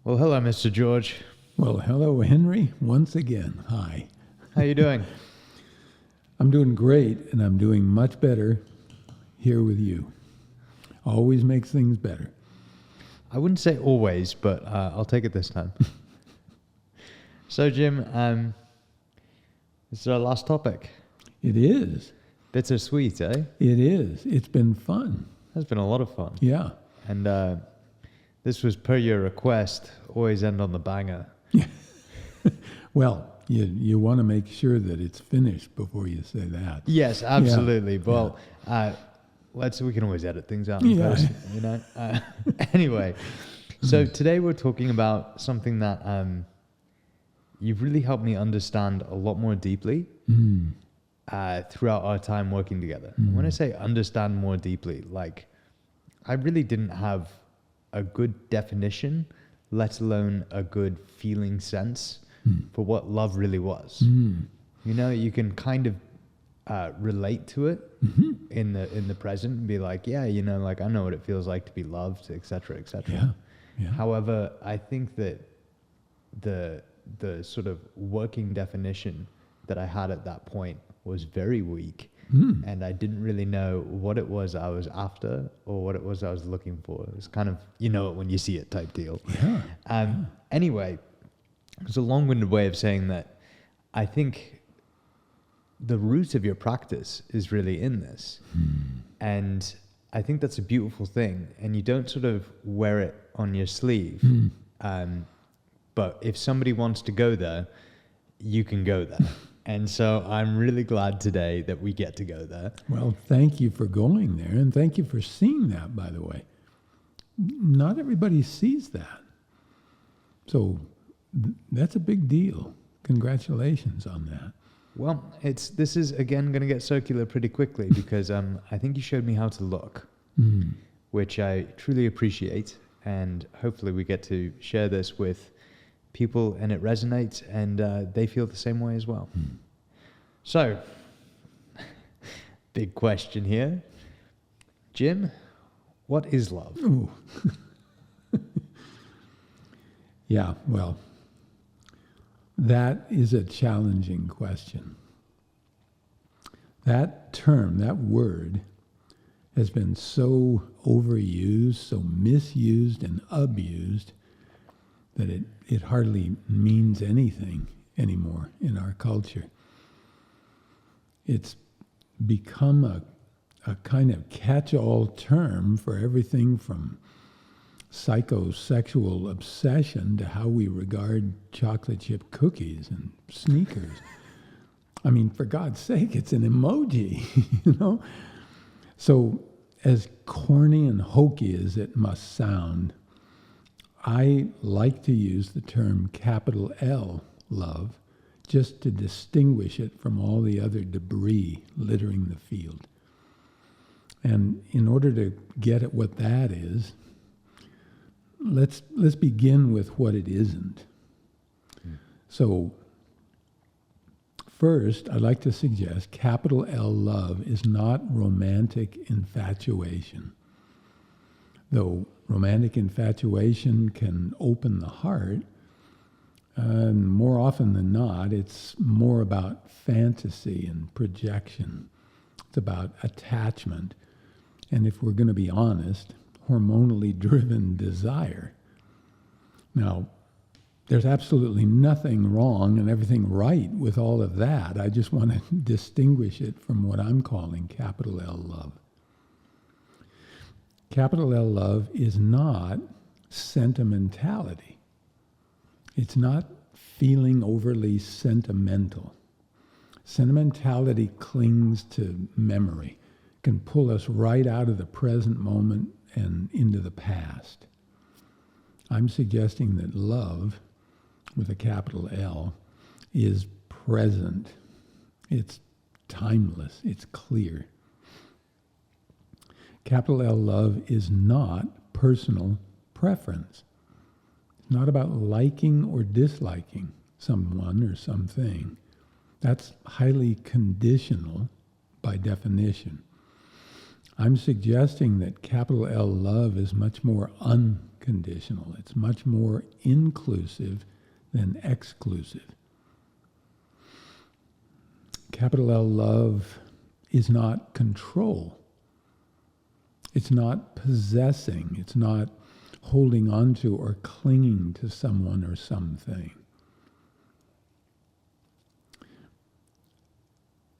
Well, hello, Mr. George. Well, hello, Henry, once again. Hi. How you doing? I'm doing great, and I'm doing much better here with you. Always makes things better. I wouldn't say always, but I'll take it this time. So, Jim, this is our last topic. It is. Bittersweet, eh? It is. It's been fun. That's been a lot of fun. Yeah. And this was per your request, always end on the banger. Well, you want to make sure that it's finished before you say that. Yes, absolutely. Yeah. Well, we can always edit things out. Yeah. Post, you know. Anyway, so today we're talking about something that you've really helped me understand a lot more deeply throughout our time working together. And when I say understand more deeply, like I really didn't have a good definition, let alone a good feeling sense for what love really was. You know, you can kind of relate to it in the present and be like, yeah, you know, like I know what it feels like to be loved, et cetera, et cetera. Yeah. However, I think that the sort of working definition that I had at that point was very weak. And I didn't really know what it was I was after or what it was I was looking for. It was kind of, you know it when you see it type deal. Anyway, it's a long-winded way of saying that I think the root of your practice is really in this. And I think that's a beautiful thing. And you don't sort of wear it on your sleeve. But if somebody wants to go there, you can go there. And so I'm really glad today that we get to go there. Well, thank you for going there, and thank you for seeing that, by the way. Not everybody sees that. So that's a big deal. Congratulations on that. Well, this is, again, going to get circular pretty quickly because I think you showed me how to look, which I truly appreciate. And hopefully we get to share this with people and it resonates and they feel the same way as well. So, big question here. Jim, what is love? Ooh. Yeah, well, that is a challenging question. That term, that word, has been so overused, so misused and abused that it hardly means anything anymore in our culture. It's become a kind of catch-all term for everything from psychosexual obsession to how we regard chocolate chip cookies and sneakers. I mean, for God's sake, it's an emoji, you know? So as corny and hokey as it must sound, I like to use the term capital L, love, just to distinguish it from all the other debris littering the field. And in order to get at what that is, let's begin with what it isn't. So first, I'd like to suggest capital L love is not romantic infatuation. Though romantic infatuation can open the heart, more often than not, it's more about fantasy and projection. It's about attachment. And if we're going to be honest, hormonally driven desire. Now, there's absolutely nothing wrong and everything right with all of that. I just want to distinguish it from what I'm calling capital L love. Capital L love is not sentimentality. It's not feeling overly sentimental. Sentimentality clings to memory, can pull us right out of the present moment and into the past. I'm suggesting that love, with a capital L, is present. It's timeless. It's clear. Capital L love is not personal preference. It's not about liking or disliking someone or something. That's highly conditional by definition. I'm suggesting that capital L love is much more unconditional. It's much more inclusive than exclusive. Capital L love is not control. It's not possessing. It's not holding on to or clinging to someone or something.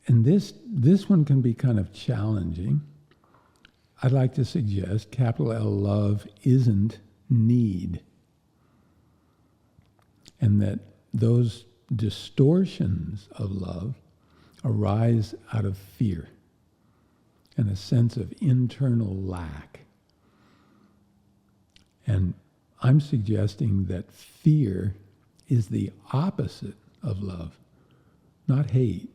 And this one can be kind of challenging. I'd like to suggest capital L love isn't need. And that those distortions of love arise out of fear and a sense of internal lack. And I'm suggesting that fear is the opposite of love, not hate.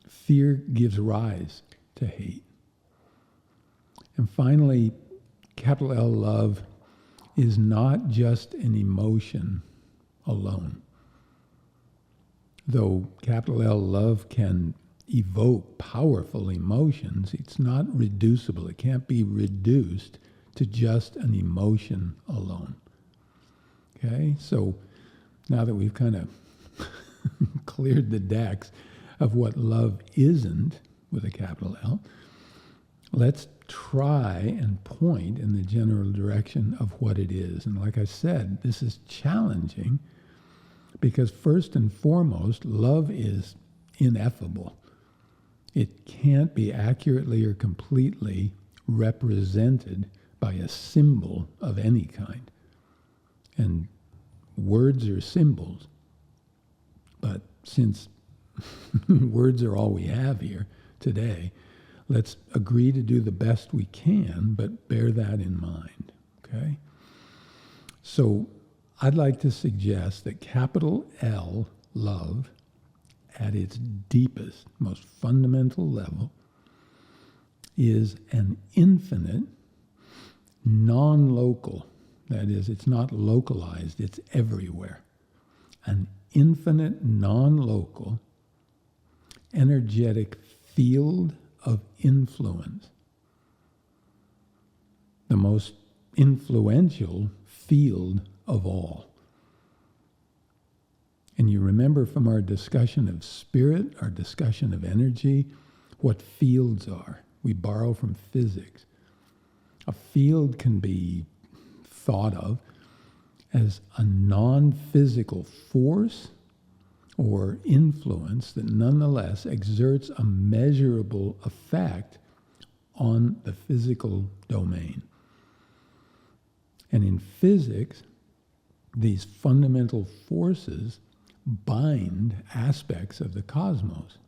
Fear gives rise to hate. And finally, capital L love is not just an emotion alone. Though capital L love can evoke powerful emotions, it's not reducible. It can't be reduced to just an emotion alone. Okay? So now that we've kind of cleared the decks of what love isn't with a capital L, let's try and point in the general direction of what it is. And like I said, this is challenging because first and foremost, love is ineffable. It can't be accurately or completely represented by a symbol of any kind. And words are symbols. But since words are all we have here today, let's agree to do the best we can, but bear that in mind, okay? So I'd like to suggest that capital L, love, at its deepest, most fundamental level, is an infinite, non-local, that is, it's not localized, it's everywhere, an infinite, non-local, energetic field of influence, the most influential field of all. And you remember from our discussion of spirit, our discussion of energy, what fields are. We borrow from physics. A field can be thought of as a non-physical force or influence that nonetheless exerts a measurable effect on the physical domain. And in physics, these fundamental forces bind aspects of the cosmos.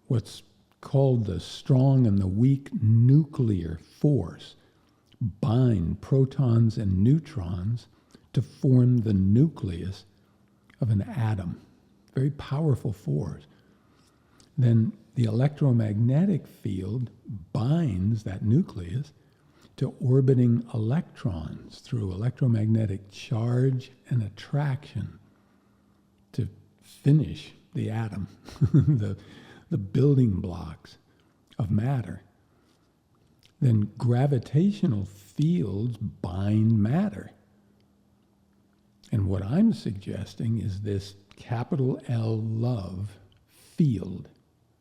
What's called the strong and the weak nuclear force bind protons and neutrons to form the nucleus of an atom. Very powerful force. Then the electromagnetic field binds that nucleus to orbiting electrons through electromagnetic charge and attraction to finish the atom, the building blocks of matter. Then gravitational fields bind matter. And what I'm suggesting is this capital L love field,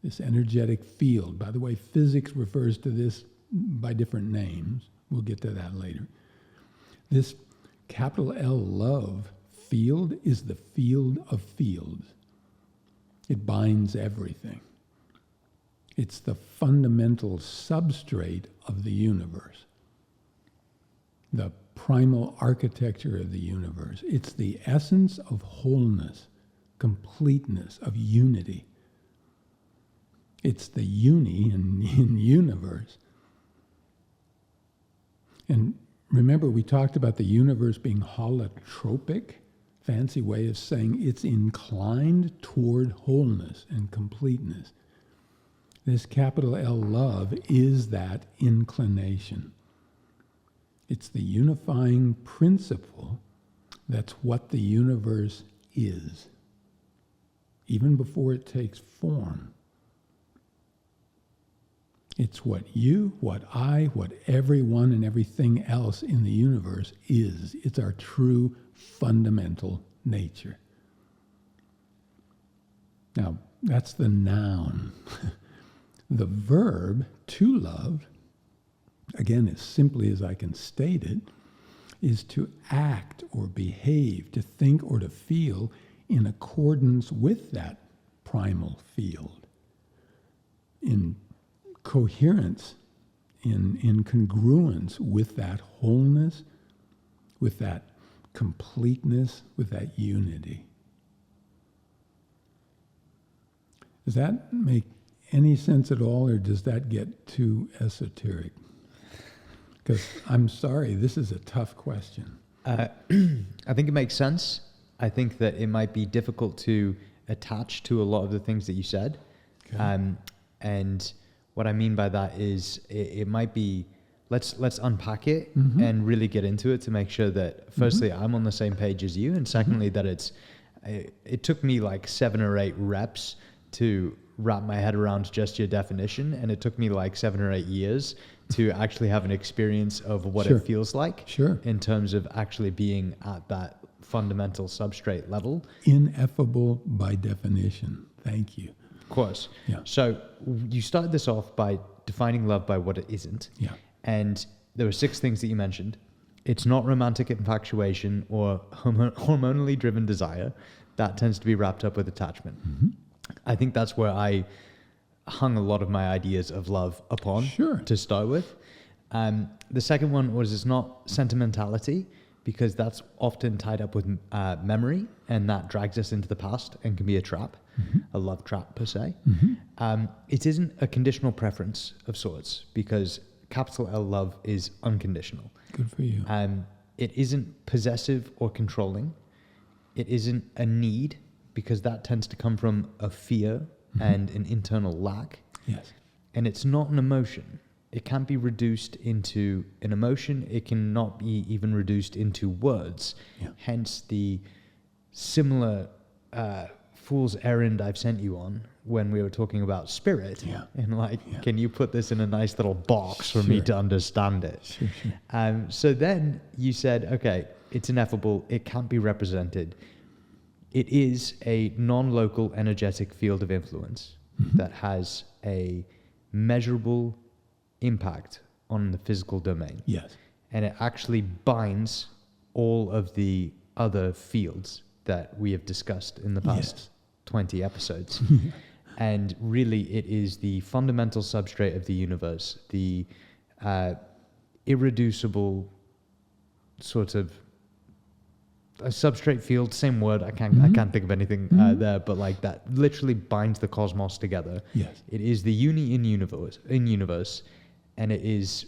this energetic field. By the way, physics refers to this by different names. We'll get to that later. This capital L love field is the field of fields. It binds everything. It's the fundamental substrate of the universe, the primal architecture of the universe. It's the essence of wholeness, completeness, of unity. It's the uni in universe. And remember, we talked about the universe being holotropic, fancy way of saying it's inclined toward wholeness and completeness. This capital L love is that inclination. It's the unifying principle that's what the universe is, even before it takes form. It's what you, what I, what everyone and everything else in the universe is. It's our true fundamental nature. Now, that's the noun. The verb, to love, again, as simply as I can state it, is to act or behave, to think or to feel in accordance with that primal field, in coherence, in congruence with that wholeness, with that completeness, with that unity. Does that make any sense at all, or does that get too esoteric? Because I'm sorry, this is a tough question. I think it makes sense. I think that it might be difficult to attach to a lot of the things that you said. Okay. And what I mean by that is it might be, let's unpack it and really get into it to make sure that, firstly, I'm on the same page as you, and secondly, that it took me like 7 or 8 reps to wrap my head around just your definition, and it took me like 7 or 8 years to actually have an experience of what it feels like in terms of actually being at that fundamental substrate level. Ineffable by definition. Thank you. Of course. Yeah. So you started this off by defining love by what it isn't. Yeah. And there were 6 things that you mentioned. It's not romantic infatuation or hormonally driven desire. That tends to be wrapped up with attachment. I think that's where I hung a lot of my ideas of love upon to start with. The second one was it's not sentimentality, because that's often tied up with memory, and that drags us into the past and can be a trap, a love trap per se. It isn't a conditional preference of sorts, because capital L love is unconditional. Good for you. It isn't possessive or controlling. It isn't a need, because that tends to come from a fear and an internal lack. Yes. And it's not an emotion. It can't be reduced into an emotion. It cannot be even reduced into words. Yeah. Hence the similar fool's errand I've sent you on when we were talking about spirit. Yeah. And can you put this in a nice little box for me to understand it? Sure. So then you said, okay, it's ineffable. It can't be represented. It is a non-local energetic field of influence that has a measurable impact on the physical domain. Yes. And it actually binds all of the other fields that we have discussed in the past 20 episodes. And really, it is the fundamental substrate of the universe, the irreducible sort of a substrate field, same word. I can't think of anything there, but like that literally binds the cosmos together. Yes. It is the uni in universe, and it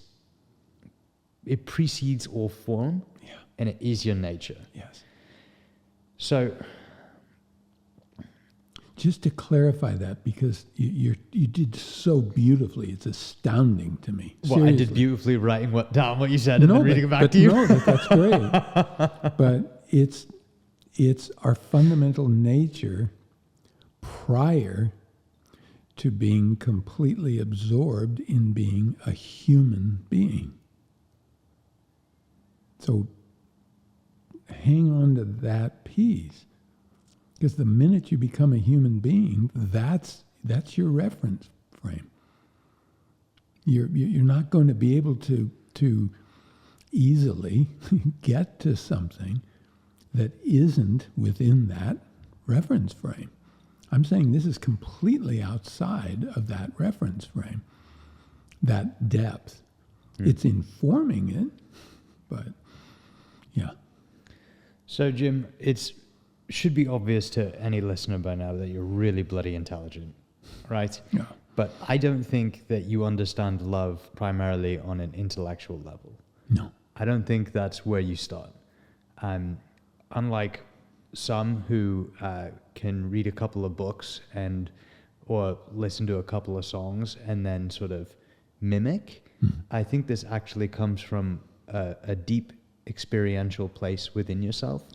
precedes all form, and it is your nature. Yes. So, just to clarify that, because you did so beautifully, it's astounding to me. Well, I did beautifully writing down what you said and then reading it back to you. No, that's great. But it's our fundamental nature prior to being completely absorbed in being a human being. So hang on to that piece, because the minute you become a human being, that's your reference frame. You're not going to be able to easily get to something that isn't within that reference frame. I'm saying this is completely outside of that reference frame, that depth. It's informing it, but yeah. So, Jim, it should be obvious to any listener by now that you're really bloody intelligent, right? Yeah. But I don't think that you understand love primarily on an intellectual level. No. I don't think that's where you start. Unlike some who can read a couple of books or listen to a couple of songs and then sort of mimic, I think this actually comes from a deep experiential place within yourself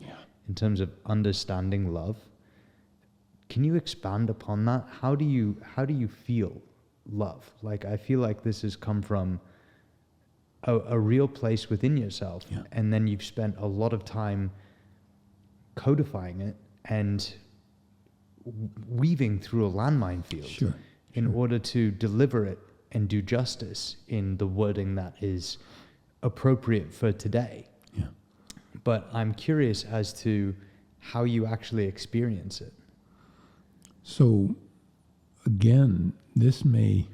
in terms of understanding love. Can you expand upon that? How do you feel love. Like, I feel like this has come from a real place within yourself. Yeah. And then you've spent a lot of time codifying it and weaving through a landmine field Sure. in order to deliver it and do justice in the wording that is appropriate for today. Yeah. But I'm curious as to how you actually experience it. So, again, this may,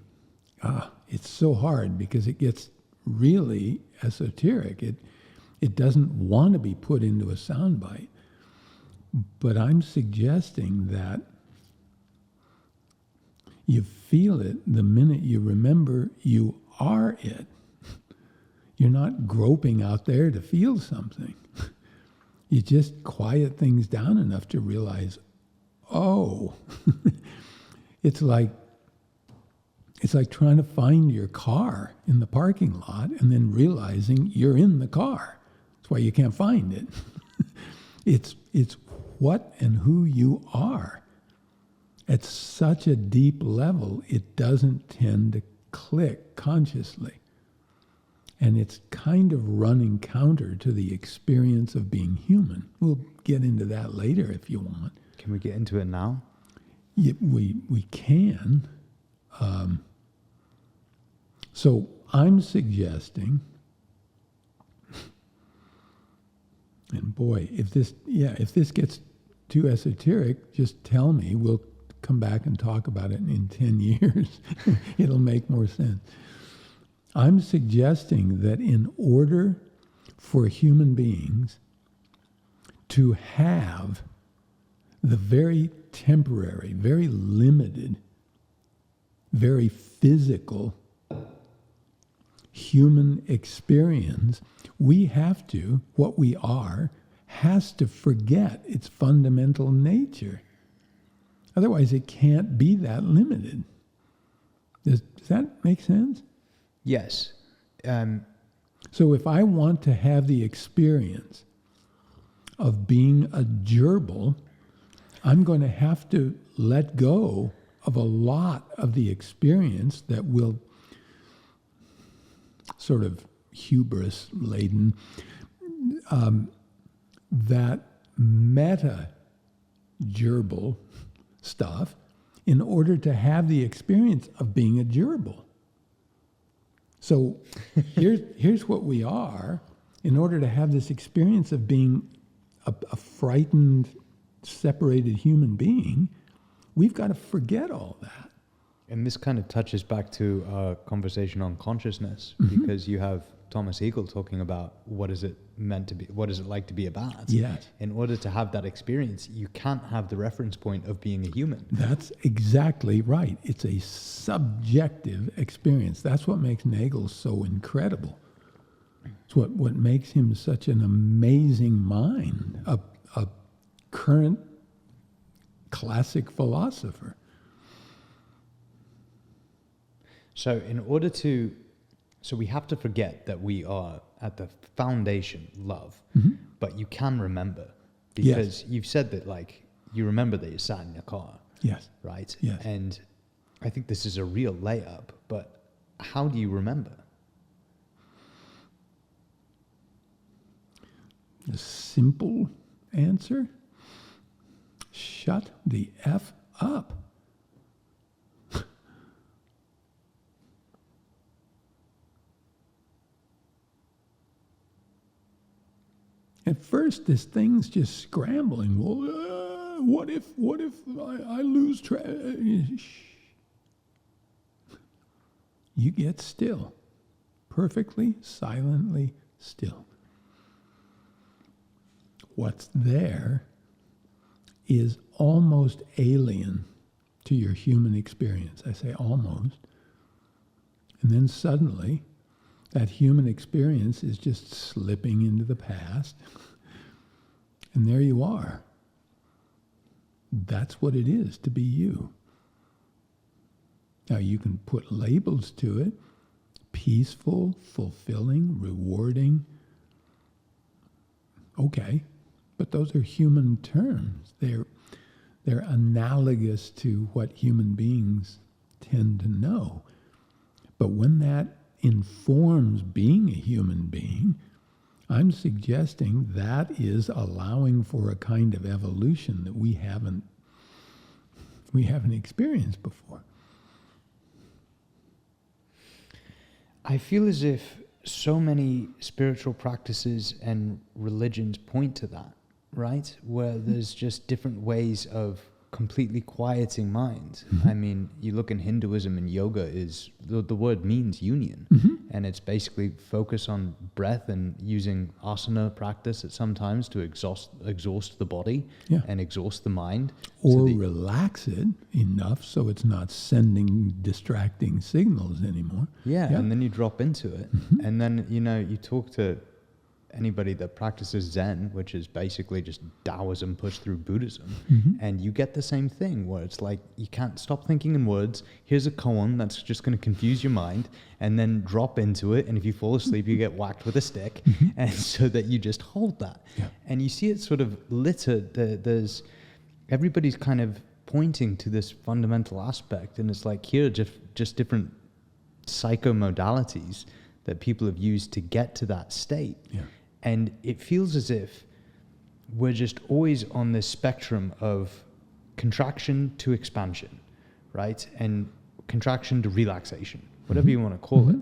it's so hard because it gets really esoteric. It doesn't want to be put into a soundbite. But I'm suggesting that you feel it the minute you remember you are it. You're not groping out there to feel something. You just quiet things down enough to realize, oh, it's like trying to find your car in the parking lot and then realizing you're in the car. That's why you can't find it. It's what and who you are. At such a deep level, it doesn't tend to click consciously. And it's kind of running counter to the experience of being human. We'll get into that later if you want. Can we get into it now? Yeah, we can. So I'm suggesting, and boy, if this gets too esoteric, just tell me. We'll come back and talk about it in 10 years. It'll make more sense. I'm suggesting that in order for human beings to have the very temporary, very limited, very physical human experience, we have to, what we are, has to forget its fundamental nature. Otherwise, it can't be that limited. Does that make sense? Yes. So if I want to have the experience of being a gerbil, I'm going to have to let go of a lot of the experience that will sort of hubris-laden, that meta-gerbil stuff in order to have the experience of being a gerbil. So here's what we are. In order to have this experience of being a frightened, separated human being, we've got to forget all that. And this kind of touches back to our conversation on consciousness, because you have Thomas Eagle talking about what is it meant to be, what is it like to be a bat? Yes. In order to have that experience, you can't have the reference point of being a human. That's exactly right. It's a subjective experience. That's what makes Nagel so incredible. It's what makes him such an amazing mind, a current classic philosopher. So we have to forget that we are at the foundation love, but you can remember, because you've said that, like, you remember that you sat in your car. Yes. Right? Yes. And I think this is a real layup, but how do you remember? The simple answer: shut the F up. At first, this thing's just scrambling. Well, what if I lose track? You get still, perfectly, silently still. What's there is almost alien to your human experience. I say almost. And then suddenly, that human experience is just slipping into the past. And there you are. That's what it is to be you. Now you can put labels to it: peaceful, fulfilling, rewarding. Okay, but those are human terms. They're analogous to what human beings tend to know. But when that informs being a human being, I'm suggesting that is allowing for a kind of evolution that we haven't experienced before. I feel as if so many spiritual practices and religions point to that, right? Where there's just different ways of completely quieting mind. I mean, you look in Hinduism, and yoga is, the word means union. And it's basically focus on breath and using asana practice at sometimes to exhaust the body and exhaust the mind. Or relax it enough so it's not sending distracting signals anymore. And then you drop into it. And then, you talk to anybody that practices Zen, which is basically just Taoism pushed through Buddhism, and you get the same thing where it's like you can't stop thinking in words. Here's a koan that's just going to confuse your mind, and then drop into it, and if you fall asleep you get whacked with a stick, and so that you just hold that. And you see it sort of littered. There's everybody's kind of pointing to this fundamental aspect, and it's like here are just different psychomodalities that people have used to get to that state. And it feels as if we're just always on this spectrum of contraction to expansion, right? And contraction to relaxation, whatever you want to call it.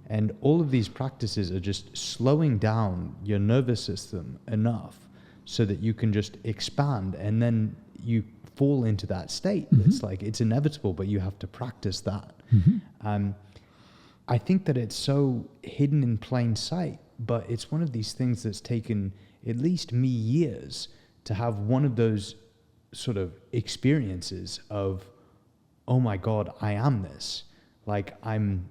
And all of these practices are just slowing down your nervous system enough so that you can just expand, and then you fall into that state. It's like, it's inevitable, but you have to practice that. I think that it's so hidden in plain sight, but it's one of these things that's taken at least me years to have one of those sort of experiences of, oh my God, I am this. Like I'm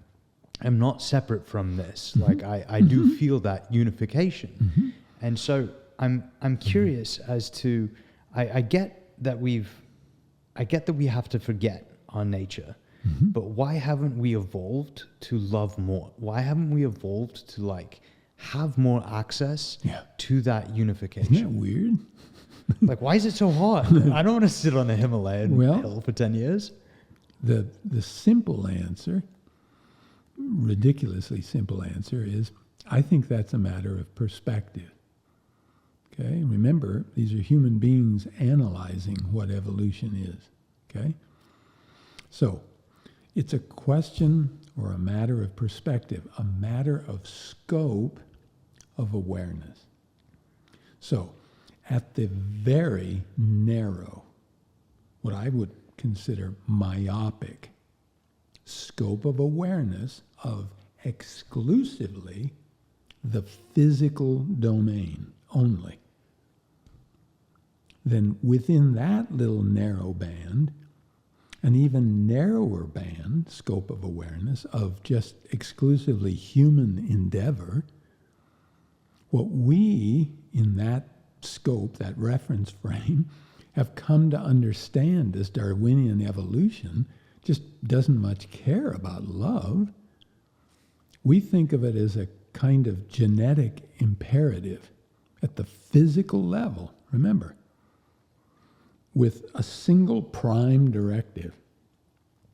not separate from this. Like I do feel that unification. And so I'm curious as to, I get that we have to forget our nature. But why haven't we evolved to love more? Why haven't we evolved to like have more access to that unification? Isn't that weird? Like, why is it so hard? I don't want to sit on a Himalayan hill for 10 years. The simple answer, ridiculously simple answer, is I think that's a matter of perspective. Okay? Remember, these are human beings analyzing what evolution is. Okay? So, it's a question or a matter of perspective, a matter of scope of awareness. So, at the very narrow, what I would consider myopic scope of awareness of exclusively the physical domain only, then within that little narrow band, an even narrower band, scope of awareness, of just exclusively human endeavor, what we, in that scope, that reference frame, have come to understand as Darwinian evolution, just doesn't much care about love. We think of it as a kind of genetic imperative at the physical level, remember, with a single prime directive.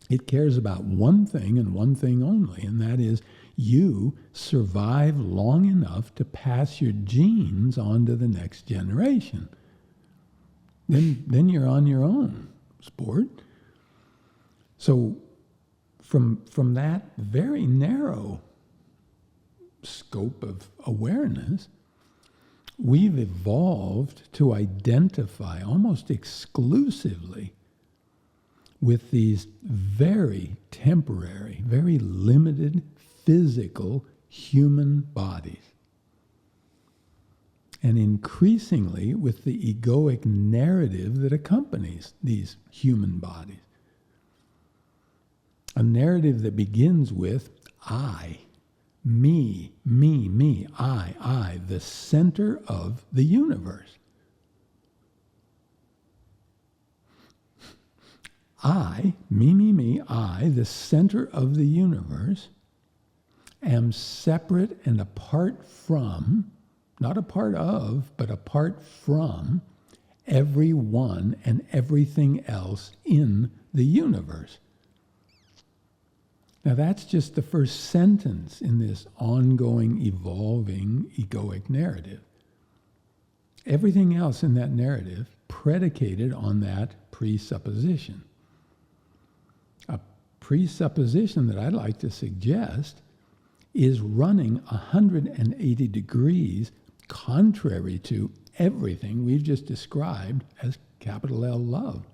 It cares about one thing and one thing only, and that is you survive long enough to pass your genes on to the next generation. Then you're on your own, sport. So from that very narrow scope of awareness, we've evolved to identify almost exclusively with these very temporary, very limited physical human bodies. And increasingly with the egoic narrative that accompanies these human bodies. A narrative that begins with I, me, I, the center of the universe. I, me, I, the center of the universe, am separate and apart from, not a part of, but apart from everyone and everything else in the universe. Now that's just the first sentence in this ongoing, evolving egoic narrative. Everything else in that narrative predicated on that presupposition. A presupposition that I'd like to suggest is running 180 degrees contrary to everything we've just described as capital L love.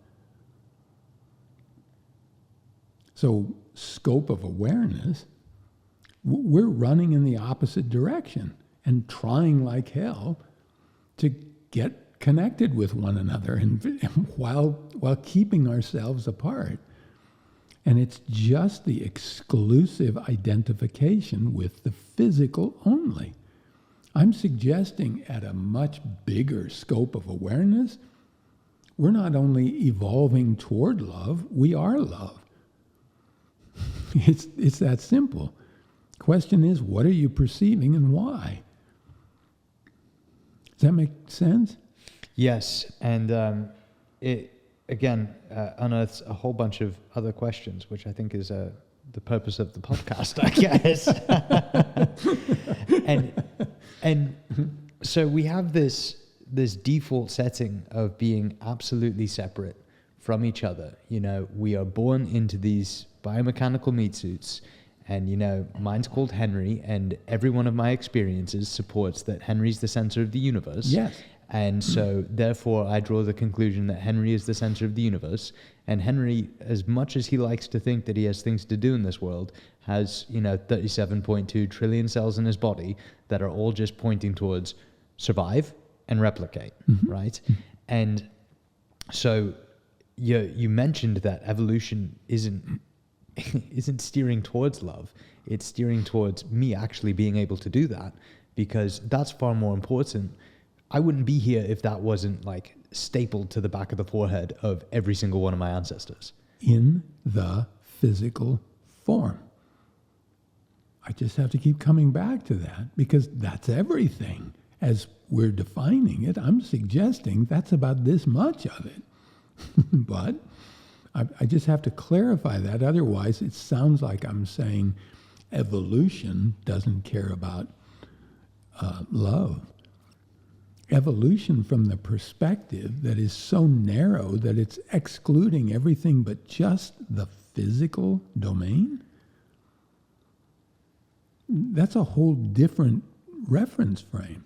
So, scope of awareness, we're running in the opposite direction and trying like hell to get connected with one another and while keeping ourselves apart. And it's just the exclusive identification with the physical only. I'm suggesting at a much bigger scope of awareness, we're not only evolving toward love, we are love. It's that simple. Question is, what are you perceiving and why? Does that make sense? Yes, and it again unearths a whole bunch of other questions, which I think is the purpose of the podcast, I guess. and so we have this default setting of being absolutely separate from each other. You know, we are born into these biomechanical meat suits, and you know, mine's called Henry, and every one of my experiences supports that Henry's the center of the universe. Yes. And so therefore I draw the conclusion that Henry is the center of the universe, and Henry, as much as he likes to think that he has things to do in this world, has, you know, 37.2 trillion cells in his body that are all just pointing towards survive and replicate, right? And so you mentioned that evolution isn't steering towards love. It's steering towards me actually being able to do that, because that's far more important. I wouldn't be here if that wasn't like stapled to the back of the forehead of every single one of my ancestors. In the physical form. I just have to keep coming back to that, because that's everything. As we're defining it, I'm suggesting that's about this much of it. But I just have to clarify that. Otherwise, it sounds like I'm saying evolution doesn't care about love. Evolution from the perspective that is so narrow that it's excluding everything but just the physical domain, that's a whole different reference frame.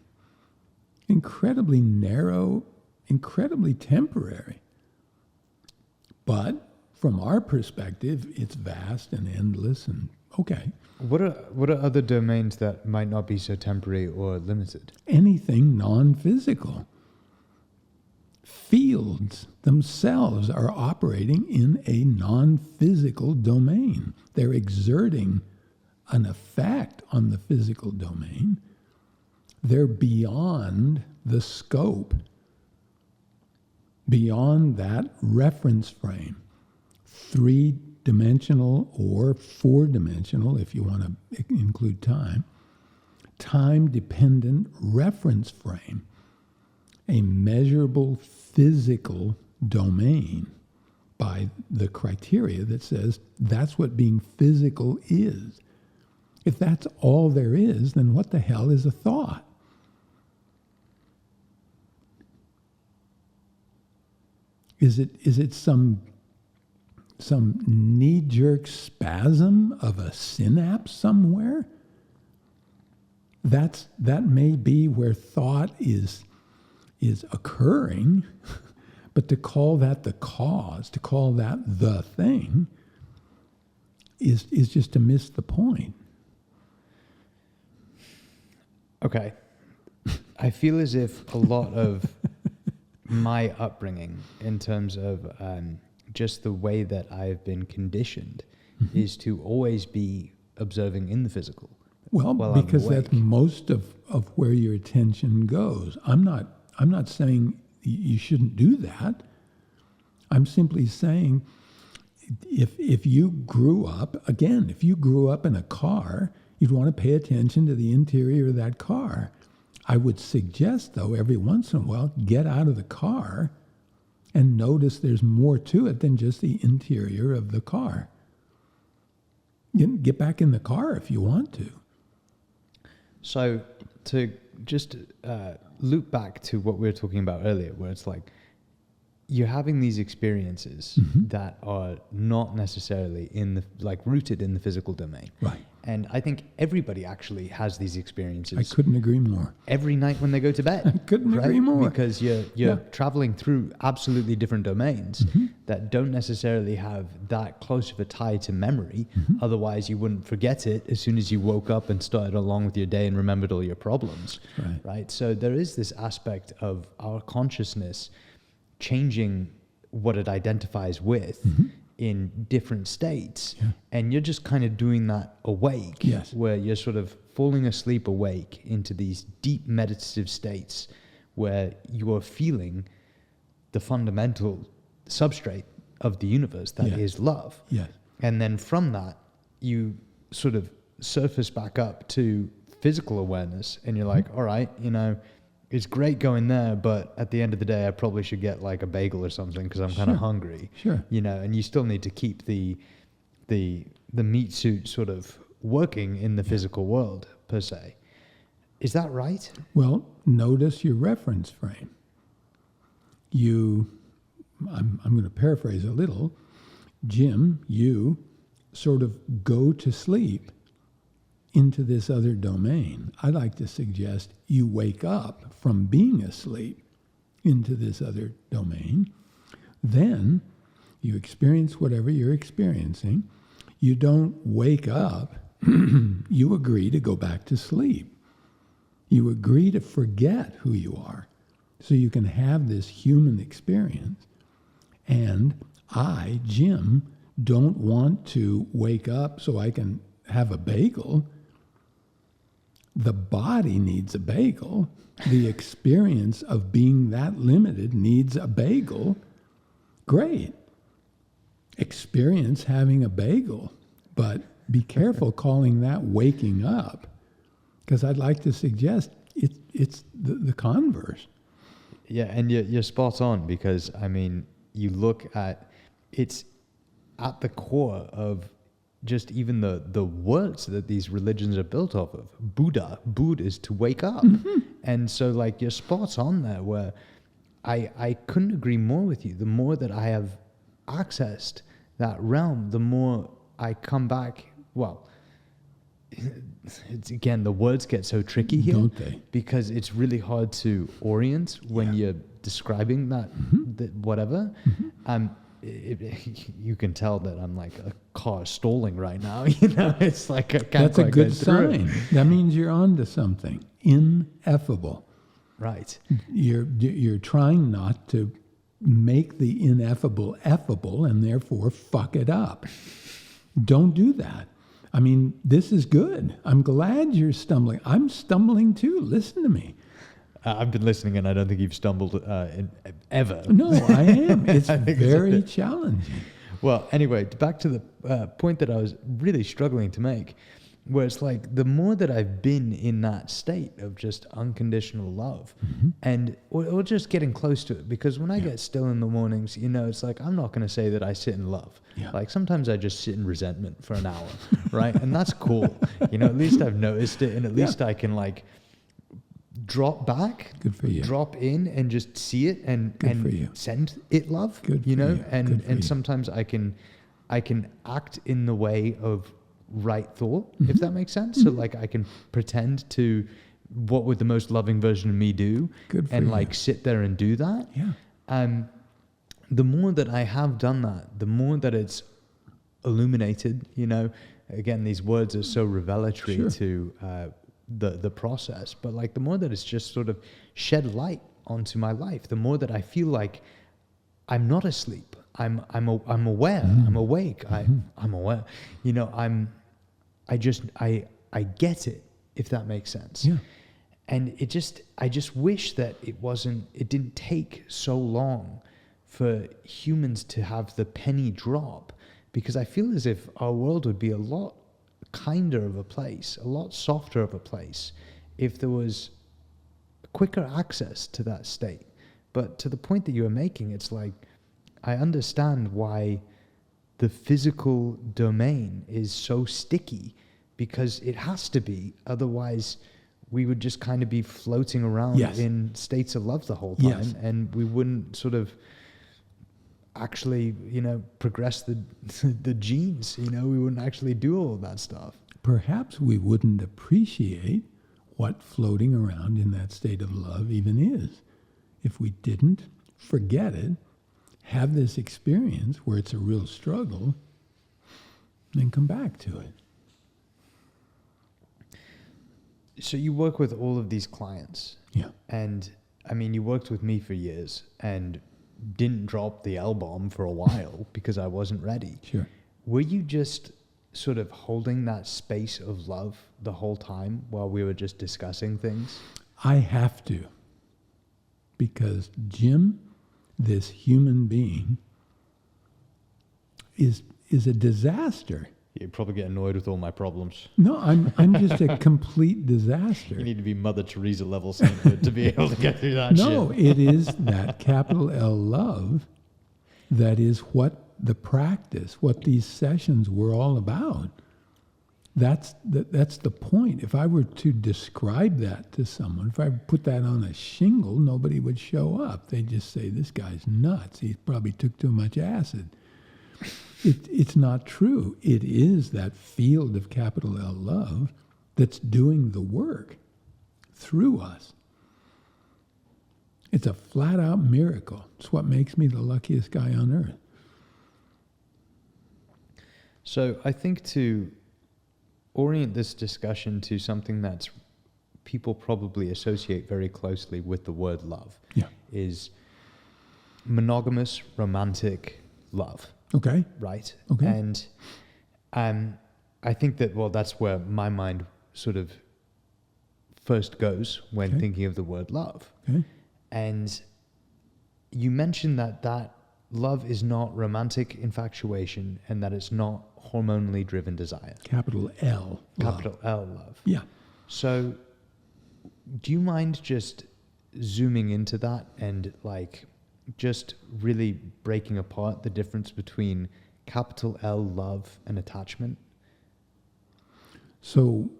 Incredibly narrow, incredibly temporary. But from our perspective, it's vast and endless and okay. What are other domains that might not be so temporary or limited? Anything non-physical. Fields themselves are operating in a non-physical domain. They're exerting an effect on the physical domain. They're beyond the scope, beyond that reference frame. 3-dimensional or 4-dimensional, if you want to include time-dependent reference frame, a measurable physical domain by the criteria that says that's what being physical is. If that's all there is, then what the hell is a thought? Is it some knee-jerk spasm of a synapse somewhere? That may be where thought is occurring, but to call that the cause, to call that the thing, is just to miss the point. Okay. I feel as if a lot of my upbringing, in terms of just the way that I've been conditioned, is to always be observing in the physical. Well, because that's most of where your attention goes. I'm not saying you shouldn't do that. I'm simply saying if you grew up in a car, you'd want to pay attention to the interior of that car. I would suggest, though, every once in a while, get out of the car and notice there's more to it than just the interior of the car. Get back in the car if you want to. So to just loop back to what we were talking about earlier, where it's like you're having these experiences that are not necessarily rooted in the physical domain. Right. And I think everybody actually has these experiences. I couldn't agree more. Every night when they go to bed. I couldn't agree more. Because you're traveling through absolutely different domains that don't necessarily have that close of a tie to memory. Otherwise, you wouldn't forget it as soon as you woke up and started along with your day and remembered all your problems. Right? So there is this aspect of our consciousness changing what it identifies with in different states. And you're just kind of doing that awake, where you're sort of falling asleep awake into these deep meditative states where you are feeling the fundamental substrate of the universe that is love. And then from that, you sort of surface back up to physical awareness, and you're like, all right, it's great going there, but at the end of the day, I probably should get like a bagel or something because I'm kind of hungry. And you still need to keep the meat suit sort of working in the physical world per se. Is that right? Well, notice your reference frame. I'm going to paraphrase a little. Jim, you sort of go to sleep into this other domain. I like to suggest you wake up from being asleep into this other domain. Then you experience whatever you're experiencing. You don't wake up. You agree to go back to sleep. You agree to forget who you are so you can have this human experience. And I, Jim, don't want to wake up so I can have a bagel. The body needs a bagel. The experience of being that limited needs a bagel. Great. Experience having a bagel. But be careful calling that waking up, because I'd like to suggest it's the converse. Yeah, and you're spot on, because, I mean, you look at, it's at the core of just even the words that these religions are built off of. Buddha is to wake up. And so like you're spot on there, where I couldn't agree more with you. The more that I have accessed that realm, the more I come back. Well, it's again, the words get so tricky here, don't they? Because it's really hard to orient when you're describing that, that whatever. You can tell that I'm like a car stalling right now. It's like I can't That's a quite good get through sign. That means you're onto something. Ineffable. Right. You're trying not to make the ineffable effable and therefore fuck it up. Don't do that. I mean, this is good. I'm glad you're stumbling. I'm stumbling too. Listen to me. I've been listening, and I don't think you've stumbled ever. No, I am. It's very challenging. Well, anyway, back to the point that I was really struggling to make, where it's like the more that I've been in that state of just unconditional love, and or just getting close to it, because when I get still in the mornings, it's like I'm not going to say that I sit in love. Like sometimes I just sit in resentment for an hour, right? And that's cool. At least I've noticed it, and at least I can like drop back, good for you, drop in and just see it and send it love, good for you. And sometimes I can act in the way of right thought, if that makes sense. So like I can pretend to what would the most loving version of me do, and like sit there and do that. The more that I have done that, the more that it's illuminated, again, these words are so revelatory to the process, but like the more that it's just sort of shed light onto my life, the more that I feel like I'm not asleep. I'm aware. I'm awake. I'm aware. I get it, if that makes sense. And I just wish that it didn't take so long for humans to have the penny drop, because I feel as if our world would be a lot kinder of a place, a lot softer of a place, if there was quicker access to that state. But to the point that you were making, it's like, I understand why the physical domain is so sticky because it has to be. Otherwise, we would just kind of be floating around Yes. in states of love the whole time, Yes. and we wouldn't sort of actually, progress the genes. We wouldn't actually do all of that stuff. Perhaps we wouldn't appreciate what floating around in that state of love even is if we didn't forget it, have this experience where it's a real struggle, and come back to it. So you work with all of these clients. Yeah. And I mean, you worked with me for years and didn't drop the L-bomb for a while because I wasn't ready. Sure. Were you just sort of holding that space of love the whole time while we were just discussing things? I have to. Because Jim, this human being, is a disaster. You'd probably get annoyed with all my problems. No, I'm just a complete disaster. You need to be Mother Teresa level sainthood to be able to get through that shit. No, it is that capital L love that is what the practice, what these sessions were all about. That's the point. If I were to describe that to someone, if I put that on a shingle, nobody would show up. They'd just say, this guy's nuts. He probably took too much acid. It's not true. It is that field of capital L love that's doing the work through us. It's a flat-out miracle. It's what makes me the luckiest guy on earth. So I think to orient this discussion to something that's people probably associate very closely with the word love is monogamous romantic love. Okay. Right. Okay. And I think that, that's where my mind sort of first goes when thinking of the word love. Okay. And you mentioned that love is not romantic infatuation and that it's not hormonally driven desire. Capital L. Capital L love. Yeah. So do you mind just zooming into that and just really breaking apart the difference between capital L love and attachment? So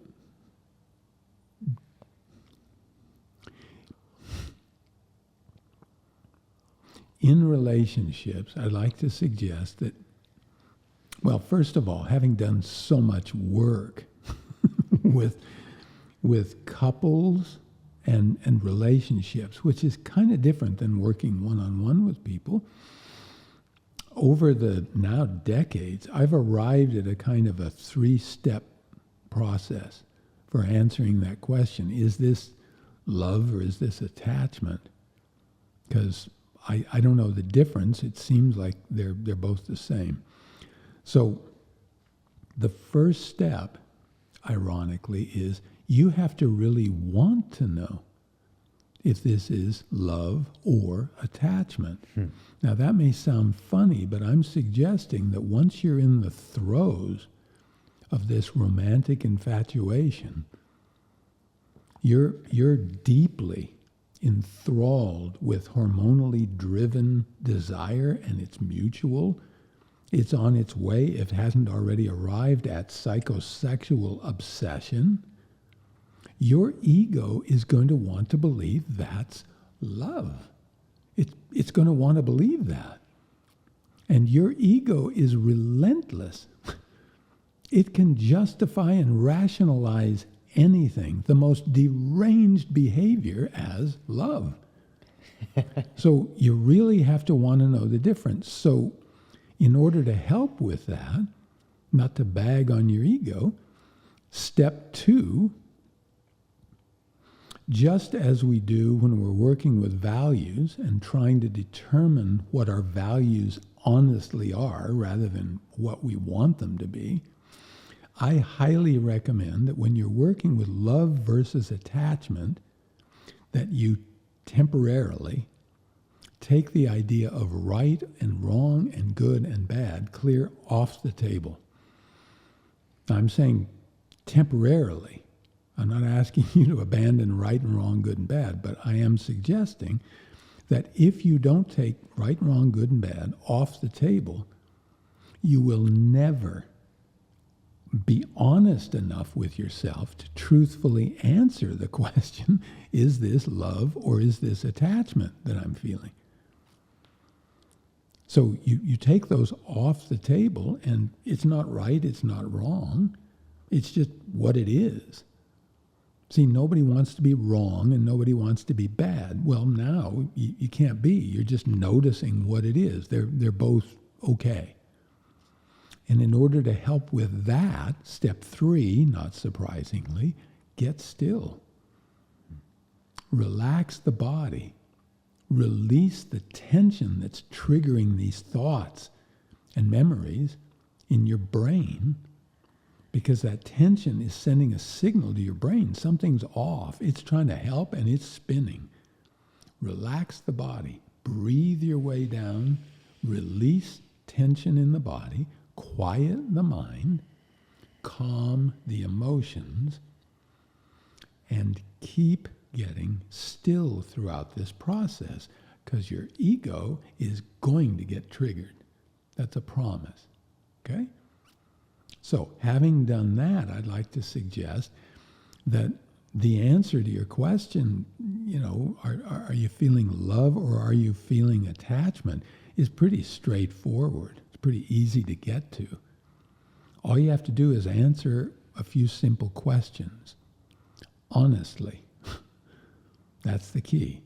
in relationships, I'd like to suggest that, first of all, having done so much work with couples and relationships, which is kind of different than working one-on-one with people, over the now decades, I've arrived at a kind of a 3-step process for answering that question. Is this love or is this attachment? Because I don't know the difference. It seems like they're both the same. So the first step, ironically, is you have to really want to know if this is love or attachment. Now, that may sound funny, but I'm suggesting that once you're in the throes of this romantic infatuation, you're deeply enthralled with hormonally driven desire, and it's mutual. It's on its way, if it hasn't already arrived, at psychosexual obsession. Your ego is going to want to believe that's love. It's going to want to believe that. And your ego is relentless. It can justify and rationalize anything, the most deranged behavior, as love. So you really have to want to know the difference. So in order to help with that, not to bag on your ego, step 2, just as we do when we're working with values and trying to determine what our values honestly are rather than what we want them to be, I highly recommend that when you're working with love versus attachment, that you temporarily take the idea of right and wrong and good and bad clear off the table. I'm saying temporarily. I'm not asking you to abandon right and wrong, good and bad, but I am suggesting that if you don't take right and wrong, good and bad off the table, you will never be honest enough with yourself to truthfully answer the question, is this love or is this attachment that I'm feeling? So you take those off the table, and it's not right, it's not wrong. It's just what it is. See, nobody wants to be wrong and nobody wants to be bad. Well, now you can't be. You're just noticing what it is. They're both okay. And in order to help with that, step 3, not surprisingly, get still. Relax the body. Release the tension that's triggering these thoughts and memories in your brain, because that tension is sending a signal to your brain. Something's off. It's trying to help and it's spinning. Relax the body. Breathe your way down. Release tension in the body. Quiet the mind. Calm the emotions. And keep getting still throughout this process, because your ego is going to get triggered. That's a promise. Okay? So, having done that, I'd like to suggest that the answer to your question, are you feeling love or are you feeling attachment, is pretty straightforward. It's pretty easy to get to. All you have to do is answer a few simple questions, honestly. That's the key.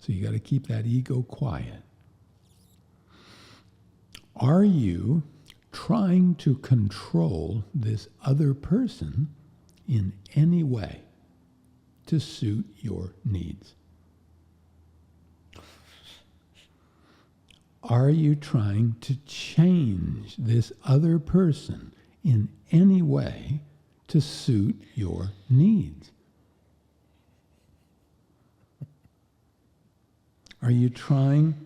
So you got to keep that ego quiet. Are you trying to control this other person in any way to suit your needs? Are you trying to change this other person in any way to suit your needs? Are you trying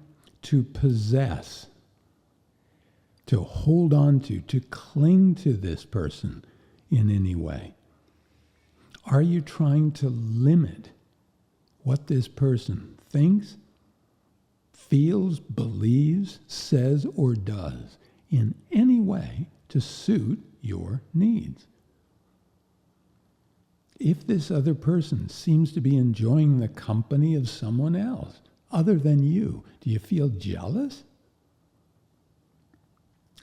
to possess, to hold on to cling to this person in any way? Are you trying to limit what this person thinks, feels, believes, says, or does in any way to suit your needs? If this other person seems to be enjoying the company of someone else other than you, do you feel jealous?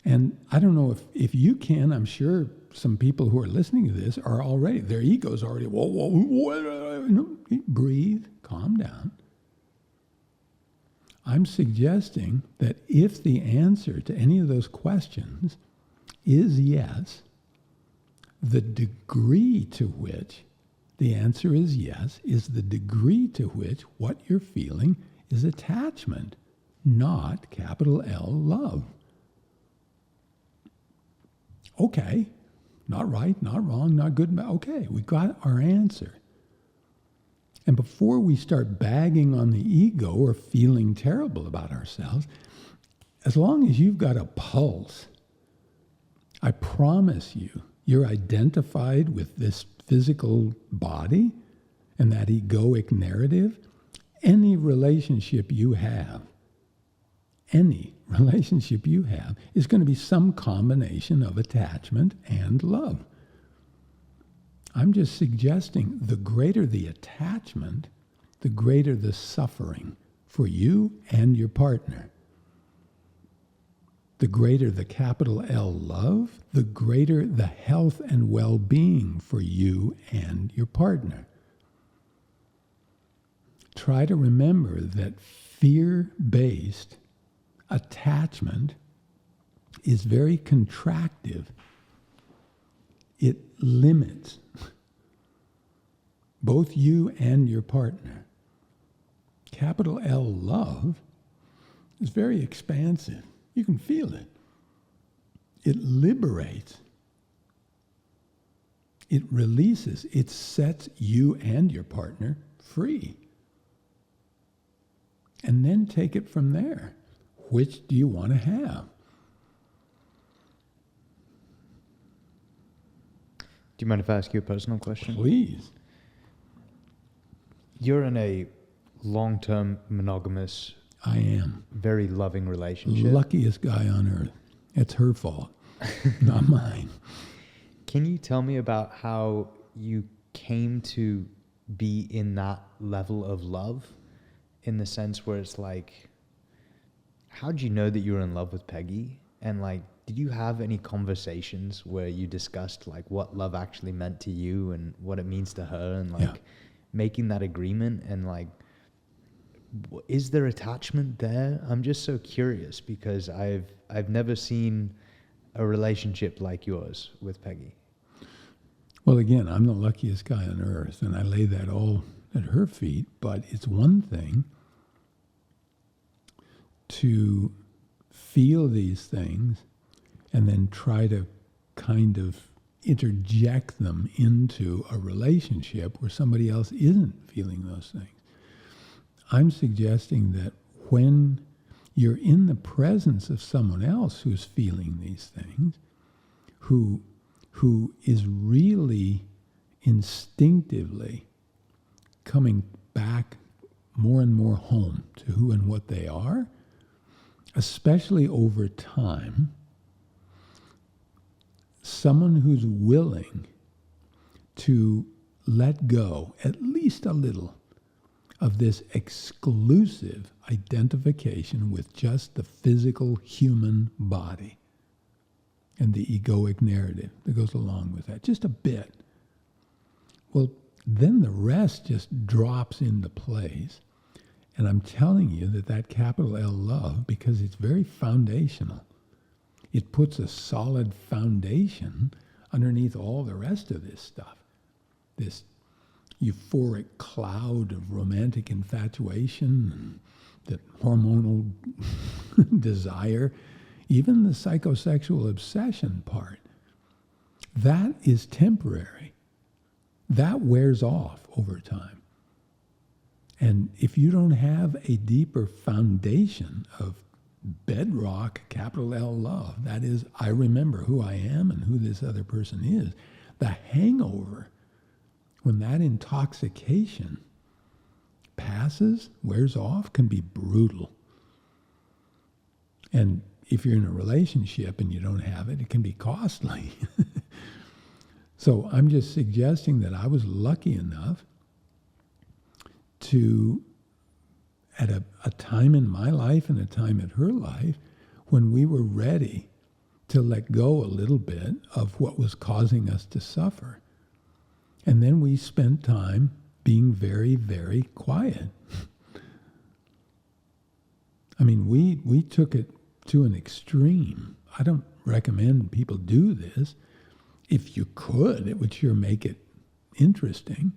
And I don't know if you can. I'm sure some people who are listening to this are already, their ego's already, whoa, breathe, calm down. I'm suggesting that if the answer to any of those questions is yes, the degree to which the answer is yes is the degree to which what you're feeling is attachment, not capital L love. Okay, not right, not wrong, not good, okay, we got our answer. And before we start bagging on the ego or feeling terrible about ourselves, as long as you've got a pulse, I promise you, you're identified with this physical body and that egoic narrative. Any relationship you have is going to be some combination of attachment and love. I'm just suggesting the greater the attachment, the greater the suffering for you and your partner. The greater the capital L love, the greater the health and well-being for you and your partner. Try to remember that fear-based attachment is very contractive. It limits both you and your partner. Capital L love is very expansive. You can feel it. It liberates. It releases. It sets you and your partner free. And then take it from there. Which do you want to have? Do you mind if I ask you a personal question? Please. You're in a long-term monogamous, I am. very loving relationship. Luckiest guy on earth. It's her fault, not mine. Can you tell me about how you came to be in that level of love, in the sense where it's like, how did you know that you were in love with Peggy? And like, did you have any conversations where you discussed like what love actually meant to you and what it means to her, and like making that agreement, and like, is there attachment there? I'm just so curious because I've never seen a relationship like yours with Peggy. Well, again, I'm the luckiest guy on earth, and I lay that all at her feet, but it's one thing to feel these things and then try to kind of interject them into a relationship where somebody else isn't feeling those things. I'm suggesting that when you're in the presence of someone else who's feeling these things, who is really instinctively coming back more and more home to who and what they are, especially over time, someone who's willing to let go, at least a little, of this exclusive identification with just the physical human body and the egoic narrative that goes along with that, just a bit. Well, then the rest just drops into place. And I'm telling you that capital L love, because it's very foundational, it puts a solid foundation underneath all the rest of this stuff. This euphoric cloud of romantic infatuation, and the hormonal desire, even the psychosexual obsession part. That is temporary. That wears off over time. And if you don't have a deeper foundation of bedrock, capital L love, that is, I remember who I am and who this other person is, the hangover, when that intoxication passes, wears off, can be brutal. And if you're in a relationship and you don't have it, it can be costly. So I'm just suggesting that I was lucky enough to, at a time in my life and a time in her life, when we were ready to let go a little bit of what was causing us to suffer. And then we spent time being very, very quiet. I mean, we took it to an extreme. I don't recommend people do this. If you could, it would sure make it interesting.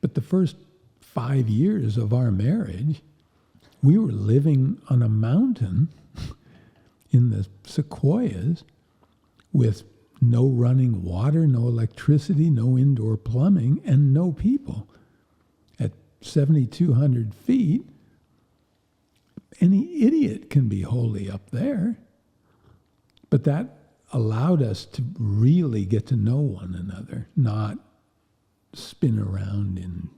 But the first 5 years of our marriage, we were living on a mountain in the sequoias with no running water, no electricity, no indoor plumbing, and no people. At 7,200 feet, any idiot can be holy up there. But that allowed us to really get to know one another, not spin around in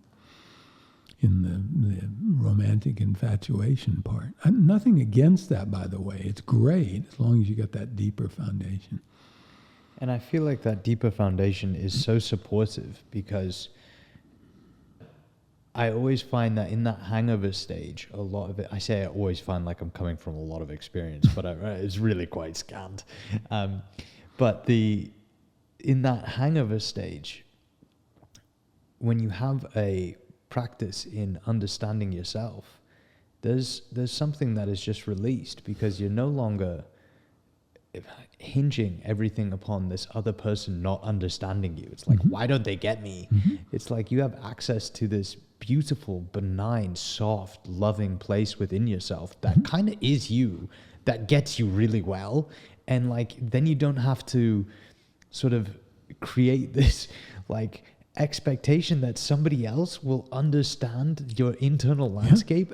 the romantic infatuation part. Nothing against that, by the way. It's great as long as you got that deeper foundation. And I feel like that deeper foundation is so supportive, because I always find that in that hangover stage, a lot of it, I say I always find like I'm coming from a lot of experience, but it's really quite scant. But in that hangover stage, when you have a practice in understanding yourself, there's something that is just released, because you're no longer hinging everything upon this other person not understanding you. It's like, why don't they get me? It's like you have access to this beautiful, benign, soft, loving place within yourself that kind of is you, that gets you really well. And like, then you don't have to sort of create this like expectation that somebody else will understand your internal landscape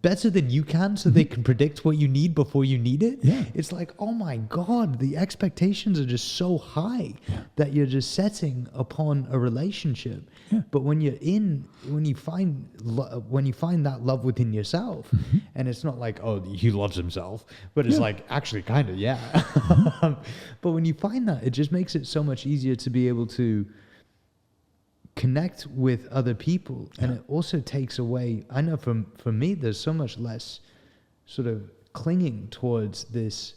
better than you can, so they can predict what you need before you need it. It's like, oh my God, the expectations are just so high that you're just setting upon a relationship. But when you find that love within yourself, and it's not like, oh, he loves himself, but it's like, actually kind of, but when you find that, it just makes it so much easier to be able to connect with other people. And it also takes away, I know for me, there's so much less sort of clinging towards this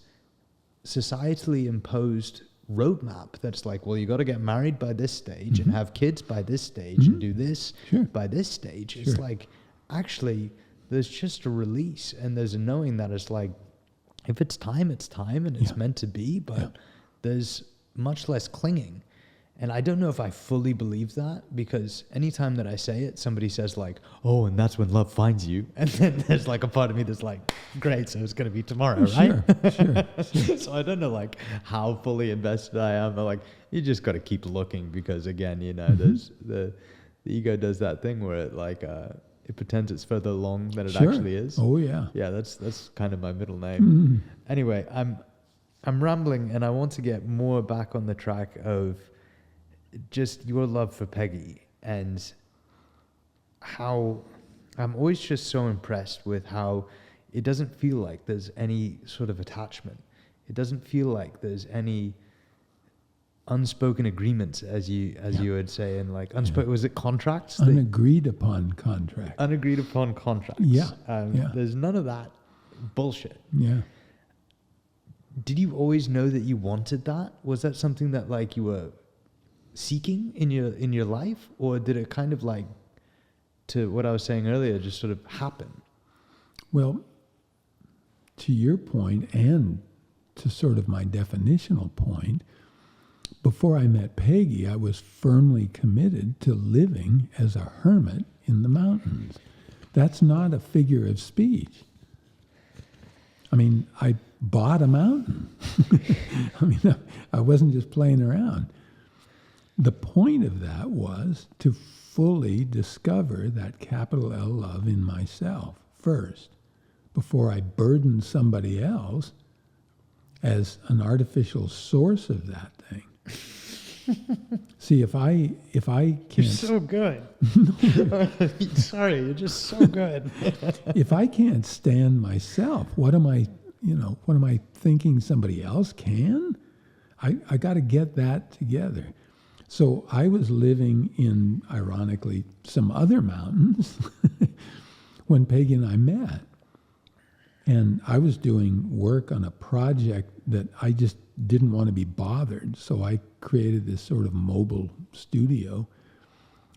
societally imposed roadmap that's like, well, you got to get married by this stage and have kids by this stage and do this by this stage. It's like, actually, there's just a release, and there's a knowing that it's like, if it's time, and it's meant to be, but there's much less clinging. And I don't know if I fully believe that, because anytime that I say it, somebody says like, oh, and that's when love finds you. And then there's like a part of me that's like, great, so it's going to be tomorrow, right? Sure. So I don't know like how fully invested I am, but like, you just got to keep looking, because again, you know, there's the ego does that thing where it like, it pretends it's further along than it actually is. Oh yeah. Yeah, that's kind of my middle name. Anyway, I'm rambling, and I want to get more back on the track of just your love for Peggy, and how I'm always just so impressed with how it doesn't feel like there's any sort of attachment. It doesn't feel like there's any unspoken agreements, as you would say, and like unspoken, was it contracts? Unagreed upon contracts. Unagreed upon contracts. There's none of that bullshit. Did you always know that you wanted that? Was that something that like you were seeking in your life, or did it kind of like, to what I was saying earlier, just sort of happen? Well, to your point, and to sort of my definitional point, before I met Peggy, I was firmly committed to living as a hermit in the mountains. That's not a figure of speech. I mean, I bought a mountain. I mean, I wasn't just playing around. The point of that was to fully discover that capital L love in myself first, before I burdened somebody else as an artificial source of that thing. See, if I can't... You're so good. Sorry, you're just so good. If I can't stand myself, what am I thinking somebody else can? I got to get that together. So I was living in, ironically, some other mountains when Peggy and I met. And I was doing work on a project that I just didn't want to be bothered. So I created this sort of mobile studio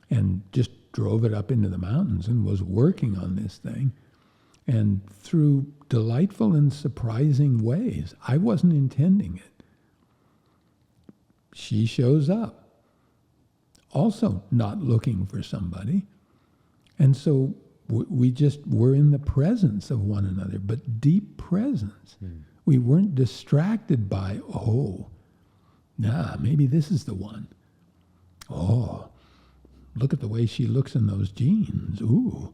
and just drove it up into the mountains and was working on this thing. And through delightful and surprising ways, I wasn't intending it. She shows up, also not looking for somebody. And so we just were in the presence of one another, but deep presence. We weren't distracted by, maybe this is the one. Oh, look at the way she looks in those jeans. Ooh.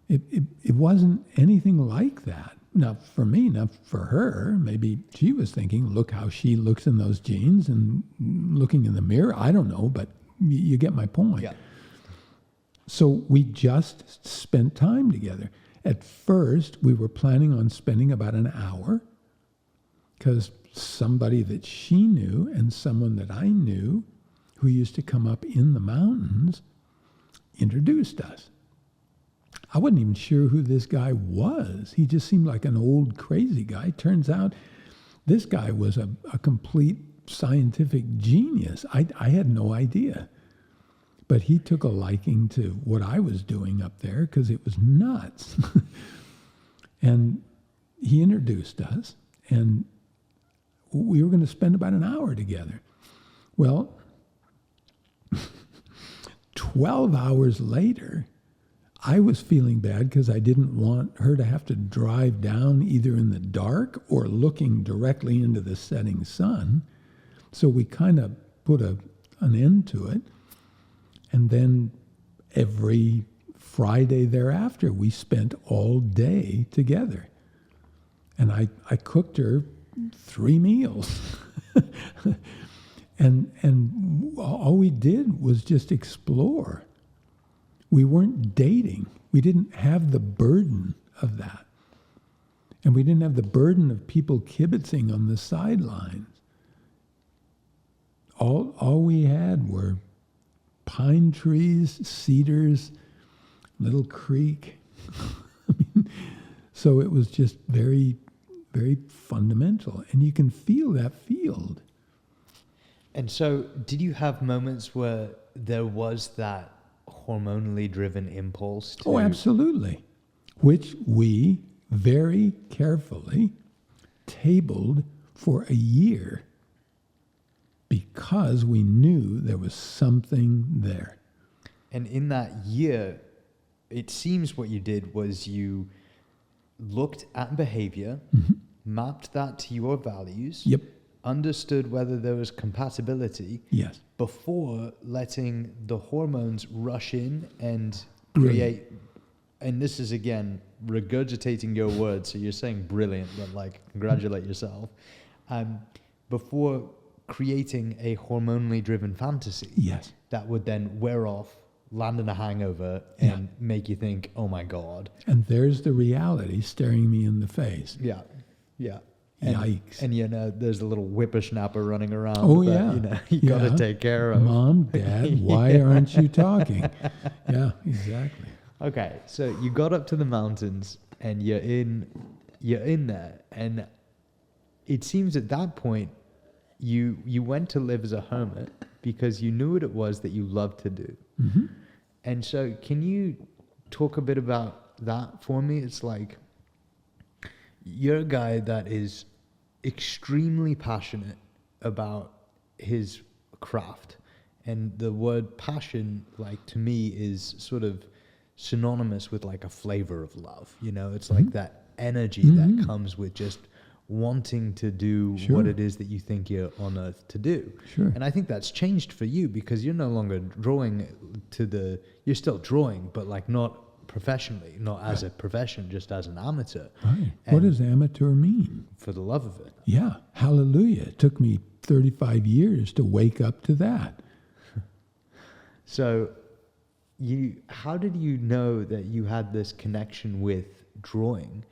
It wasn't anything like that. Now, for me, now for her, maybe she was thinking, look how she looks in those jeans and looking in the mirror. I don't know, but you get my point. Yeah. So we just spent time together. At first, we were planning on spending about an hour because somebody that she knew and someone that I knew who used to come up in the mountains introduced us. I wasn't even sure who this guy was. He just seemed like an old crazy guy. Turns out this guy was a complete scientific genius. I had no idea. But he took a liking to what I was doing up there because it was nuts. And he introduced us, and we were going to spend about an hour together. Well, 12 hours later, I was feeling bad because I didn't want her to have to drive down either in the dark or looking directly into the setting sun. So we kind of put an end to it. And then every Friday thereafter, we spent all day together. And I cooked her 3 meals. and all we did was just explore. We weren't dating. We didn't have the burden of that. And we didn't have the burden of people kibitzing on the sidelines. All we had were pine trees, cedars, little creek. So it was just very, very fundamental. And you can feel that field. And so did you have moments where there was that hormonally driven impulse to... Oh, absolutely. Which we very carefully tabled for a year because we knew there was something there. And in that year, it seems what you did was you looked at behavior, mapped that to your values, Yep. understood whether there was compatibility Yes. before letting the hormones rush in and Brilliant. create. And this is, again, regurgitating your words. So you're saying brilliant, but like, congratulate yourself. Before creating a hormonally driven fantasy Yes. that would then wear off, land in a hangover, and make you think, oh my God. And there's the reality staring me in the face. Yeah. Yeah. And, Yikes. And, you know, there's a little whippersnapper running around. Oh, that, yeah. You know, you got to take care of. Mom, Dad, why aren't you talking? Yeah, exactly. Okay, so you got up to the mountains and you're in there, and it seems at that point you went to live as a hermit because you knew what it was that you loved to do. Mm-hmm. And so can you talk a bit about that for me? It's like you're a guy that is extremely passionate about his craft, and the word passion, like, to me, is sort of synonymous with like a flavor of love. You know, it's like that energy that comes with just wanting to do what it is that you think you're on earth to do. Sure. And I think that's changed for you because you're no longer drawing you're still drawing, but like not professionally, not as a profession, just as an amateur. Right. And What does amateur mean? for the love of it. Yeah. Hallelujah. It took me 35 years to wake up to that. So how did you know that you had this connection with drawing?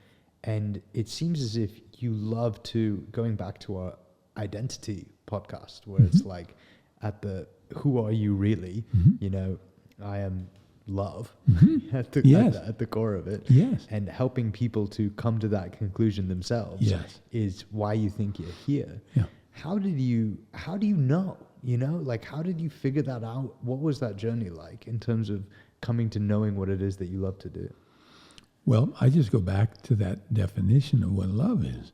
And it seems as if you love to, going back to our identity podcast, where it's like at the, who are you really? You know, I am love at the core of it. Yes. And helping people to come to that conclusion themselves is why you think you're here. Yeah. How do you know? You know, like, how did you figure that out? What was that journey like in terms of coming to knowing what it is that you love to do? Well, I just go back to that definition of what love is.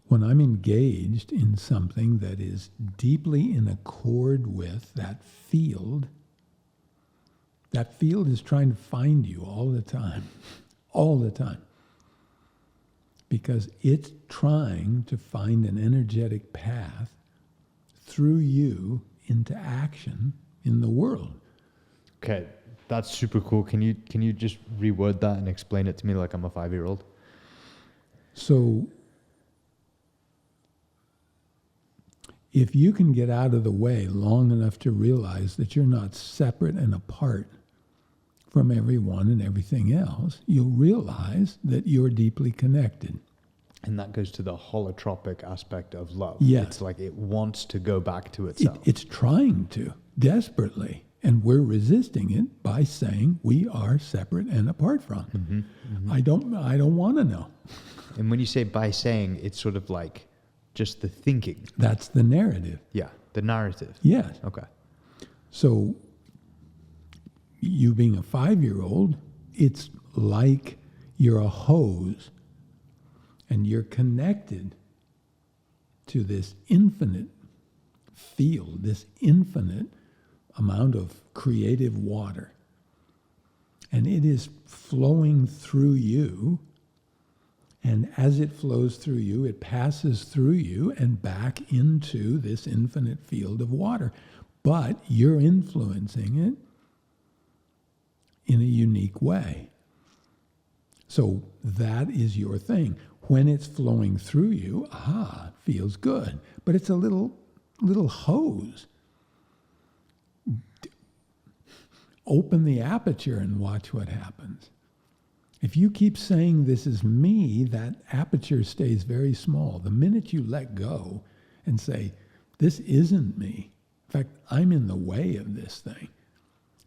When I'm engaged in something that is deeply in accord with that field is trying to find you all the time. All the time. Because it's trying to find an energetic path through you into action in the world. Okay, that's super cool. Can you just reword that and explain it to me like I'm a 5-year-old? So if you can get out of the way long enough to realize that you're not separate and apart from everyone and everything else, you'll realize that you're deeply connected. And that goes to the holotropic aspect of love. Yes. It's like it wants to go back to itself. It's trying to, desperately. And we're resisting it by saying we are separate and apart from. I don't want to know. And when you say by saying, it's sort of like just the thinking. That's the narrative. Yeah, the narrative. Yes. Okay. So you being a 5-year-old, it's like you're a hose and you're connected to this infinite field, this infinite amount of creative water. And it is flowing through you. And as it flows through you, it passes through you and back into this infinite field of water. but you're influencing it in a unique way. So that is your thing. When it's flowing through you, it feels good. But it's a little hose. Open the aperture and watch what happens. If you keep saying this is me, that aperture stays very small. The minute you let go and say, this isn't me, in fact, I'm in the way of this thing,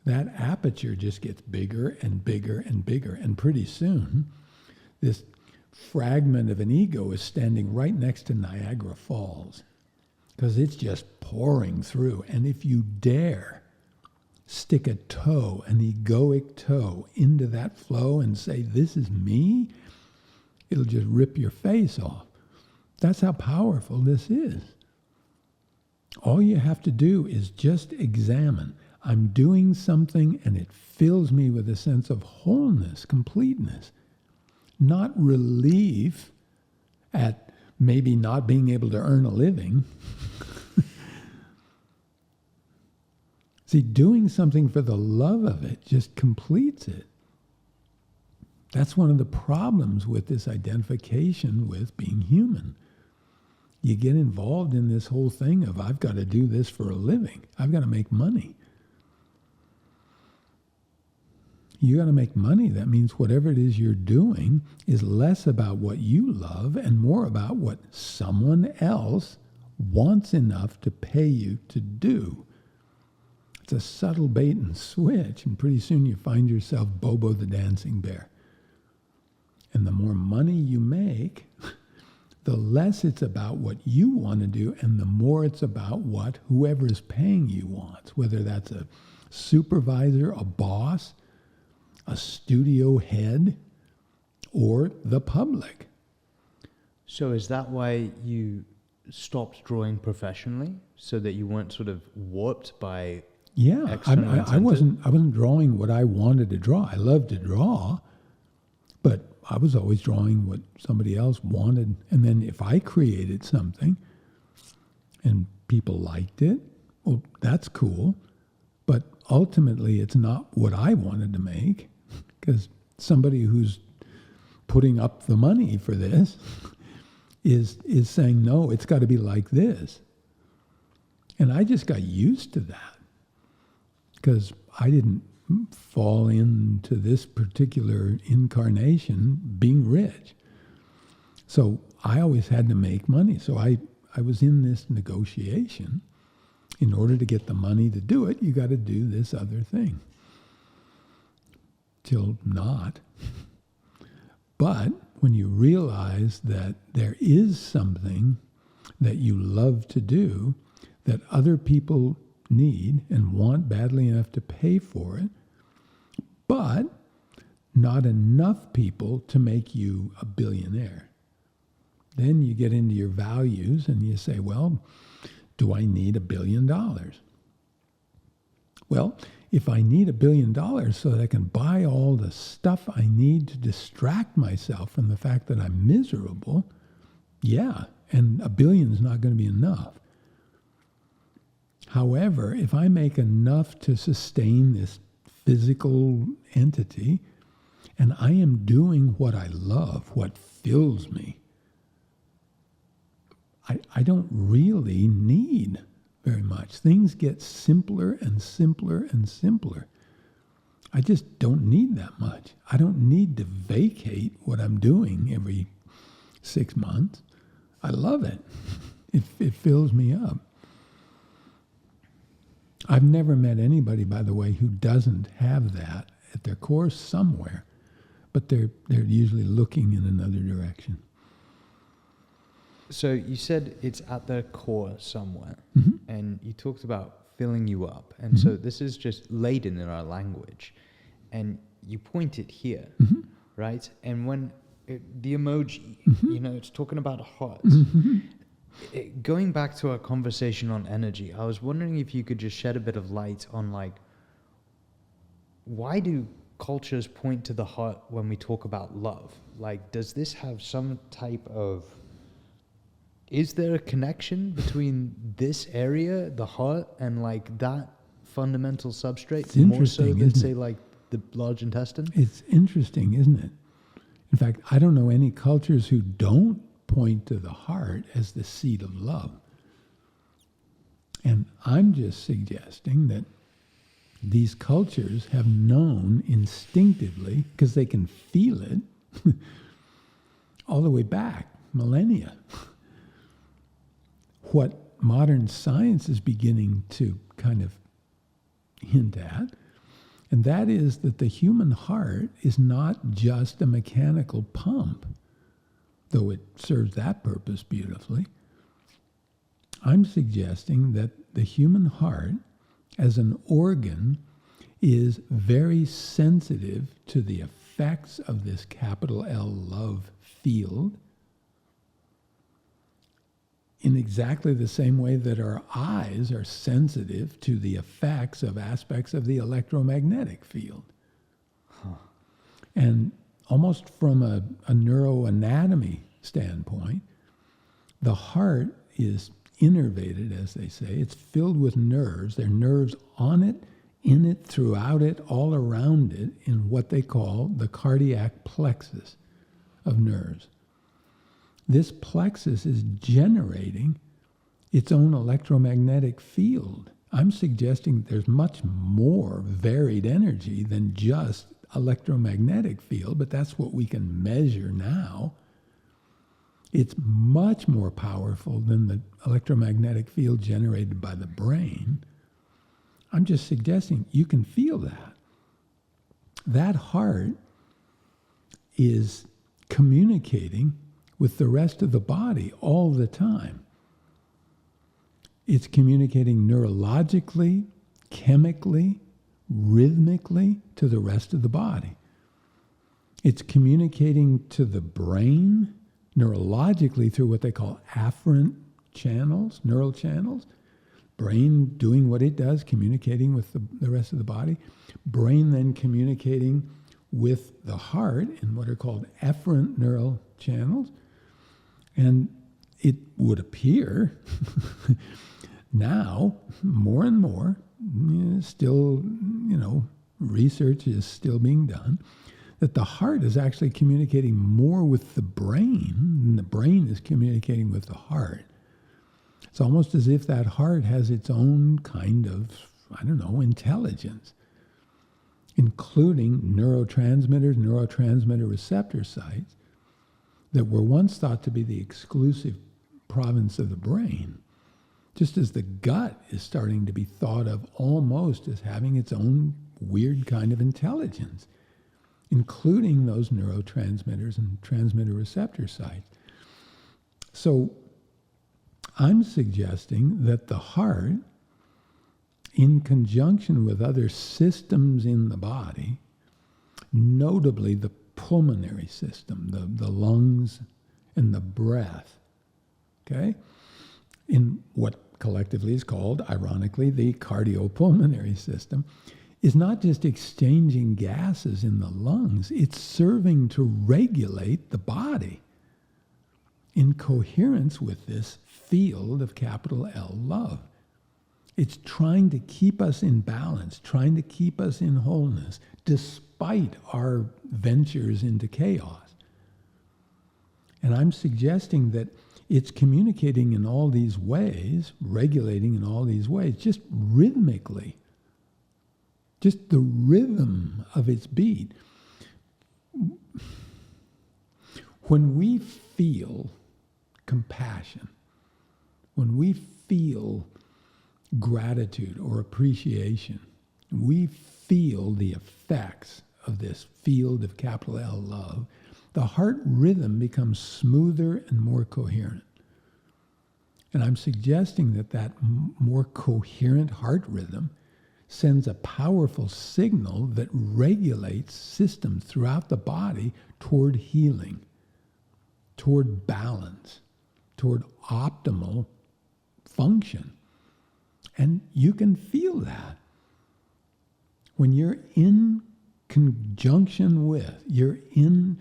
that aperture just gets bigger and bigger and bigger. And pretty soon, this fragment of an ego is standing right next to Niagara Falls because it's just pouring through. And if you dare stick a toe, an egoic toe, into that flow and say, this is me, it'll just rip your face off. That's how powerful this is. All you have to do is just examine. I'm doing something and it fills me with a sense of wholeness, completeness, not relief at maybe not being able to earn a living. See, doing something for the love of it just completes it. That's one of the problems with this identification with being human. You get involved in this whole thing of, I've got to do this for a living. I've got to make money. You got to make money. That means whatever it is you're doing is less about what you love and more about what someone else wants enough to pay you to do. It's a subtle bait and switch, and pretty soon you find yourself Bobo the Dancing Bear. And the more money you make, the less it's about what you want to do, and the more it's about what whoever is paying you wants, whether that's a supervisor, a boss, a studio head, or the public. So is that why you stopped drawing professionally, so that you weren't sort of warped by external I wasn't drawing what I wanted to draw. I loved to draw, but I was always drawing what somebody else wanted. And then if I created something and people liked it, well, that's cool. But ultimately, it's not what I wanted to make, because somebody who's putting up the money for this is saying, no, it's got to be like this. And I just got used to that because I didn't fall into this particular incarnation being rich. So I always had to make money. So I was in this negotiation. In order to get the money to do it, you got to do this other thing. Till not. But when you realize that there is something that you love to do that other people need and want badly enough to pay for it, but not enough people to make you a billionaire, then you get into your values and you say, well, do I need $1 billion? Well, if I need $1 billion so that I can buy all the stuff I need to distract myself from the fact that I'm miserable, yeah, and $1 billion is not going to be enough. However, if I make enough to sustain this physical entity, and I am doing what I love, what fills me, I don't really need very much. Things get simpler and simpler and simpler. I just don't need that much. I don't need to vacate what I'm doing every 6 months. I love it. It fills me up. I've never met anybody, by the way, who doesn't have that at their core somewhere, but they're usually looking in another direction. So you said it's at their core somewhere, and you talked about filling you up. And so this is just laden in our language. And you point it here, right? And when the emoji, it's talking about a heart. Going back to our conversation on energy, I was wondering if you could just shed a bit of light on, like, why do cultures point to the heart when we talk about love? Like, does this have some type of is there a connection between this area, the heart, and like that fundamental substrate, It's more so interesting, than isn't say it? like the large intestine? It's interesting, isn't it? In fact, I don't know any cultures who don't point to the heart as the seat of love. And I'm just suggesting that these cultures have known instinctively, because they can feel it, all the way back, millennia. What modern science is beginning to kind of hint at, and that is that the human heart is not just a mechanical pump, though it serves that purpose beautifully. I'm suggesting that the human heart, as an organ, is very sensitive to the effects of this capital L love field, in exactly the same way that our eyes are sensitive to the effects of aspects of the electromagnetic field. And almost from a neuroanatomy standpoint, the heart is innervated, as they say. It's filled with nerves. There are nerves on it, in it, throughout it, all around it, in what they call the cardiac plexus of nerves. This plexus is generating its own electromagnetic field. I'm suggesting there's much more varied energy than just electromagnetic field, but that's what we can measure now. It's much more powerful than the electromagnetic field generated by the brain. I'm just suggesting you can feel that. That heart is communicating with the rest of the body all the time. It's communicating neurologically, chemically, rhythmically to the rest of the body. It's communicating to the brain neurologically through what they call afferent channels, neural channels. Brain doing what it does, communicating with the rest of the body. Brain then communicating with the heart in what are called efferent neural channels. And it would appear now, more and more, still, research is still being done, that the heart is actually communicating more with the brain than the brain is communicating with the heart. It's almost as if that heart has its own kind of, intelligence, including neurotransmitter receptor sites that were once thought to be the exclusive province of the brain, just as the gut is starting to be thought of almost as having its own weird kind of intelligence, including those neurotransmitters and transmitter receptor sites. So I'm suggesting that the heart, in conjunction with other systems in the body, notably the pulmonary system, the lungs and the breath, okay, in what collectively is called, ironically, the cardiopulmonary system, is not just exchanging gases in the lungs, it's serving to regulate the body in coherence with this field of capital L love. It's trying to keep us in balance, trying to keep us in wholeness, despite our ventures into chaos. And I'm suggesting that it's communicating in all these ways, regulating in all these ways, just rhythmically, just the rhythm of its beat. When we feel compassion, when we feel gratitude or appreciation, we feel the effects of this field of capital L love, the heart rhythm becomes smoother and more coherent. And I'm suggesting that more coherent heart rhythm sends a powerful signal that regulates systems throughout the body toward healing, toward balance, toward optimal function. And you can feel that. When you're in conjunction with, you're in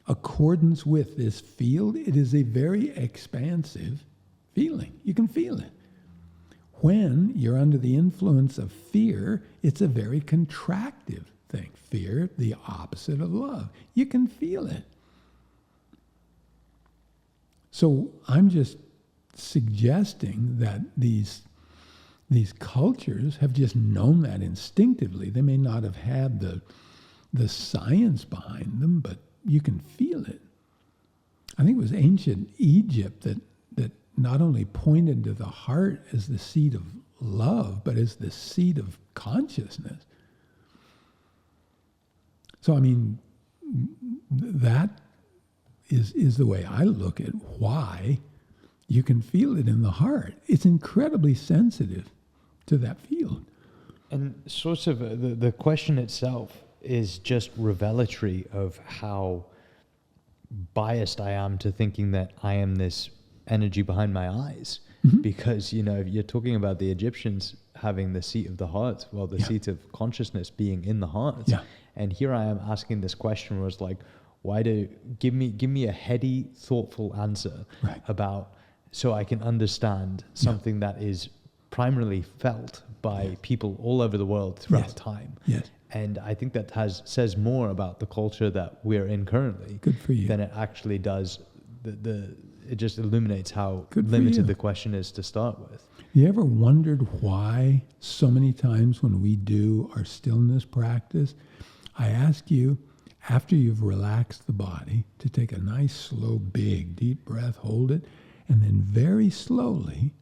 accordance with this field, it is a very expansive feeling. You can feel it. When you're under the influence of fear, it's a very contractive thing. Fear, the opposite of love. You can feel it. So I'm just suggesting that these cultures have just known that instinctively. They may not have had the science behind them, but you can feel it. I think it was ancient Egypt that not only pointed to the heart as the seat of love, but as the seat of consciousness. So, I mean, that is the way I look at why you can feel it in the heart. It's incredibly sensitive to that field. And sort of the question itself is just revelatory of how biased I am to thinking that I am this energy behind my eyes. Mm-hmm. Because, you're talking about the Egyptians having the seat of the heart, well, the seat of consciousness being in the heart. Yeah. And here I am asking this question where it's like, give me a heady, thoughtful answer about, so I can understand something that is primarily felt by people all over the world throughout time. Yes. And I think that says more about the culture that we're in currently. Good for you. Than it actually does. It just illuminates how limited the question is to start with. You ever wondered why so many times when we do our stillness practice, I ask you, after you've relaxed the body, to take a nice, slow, big, deep breath, hold it, and then very slowly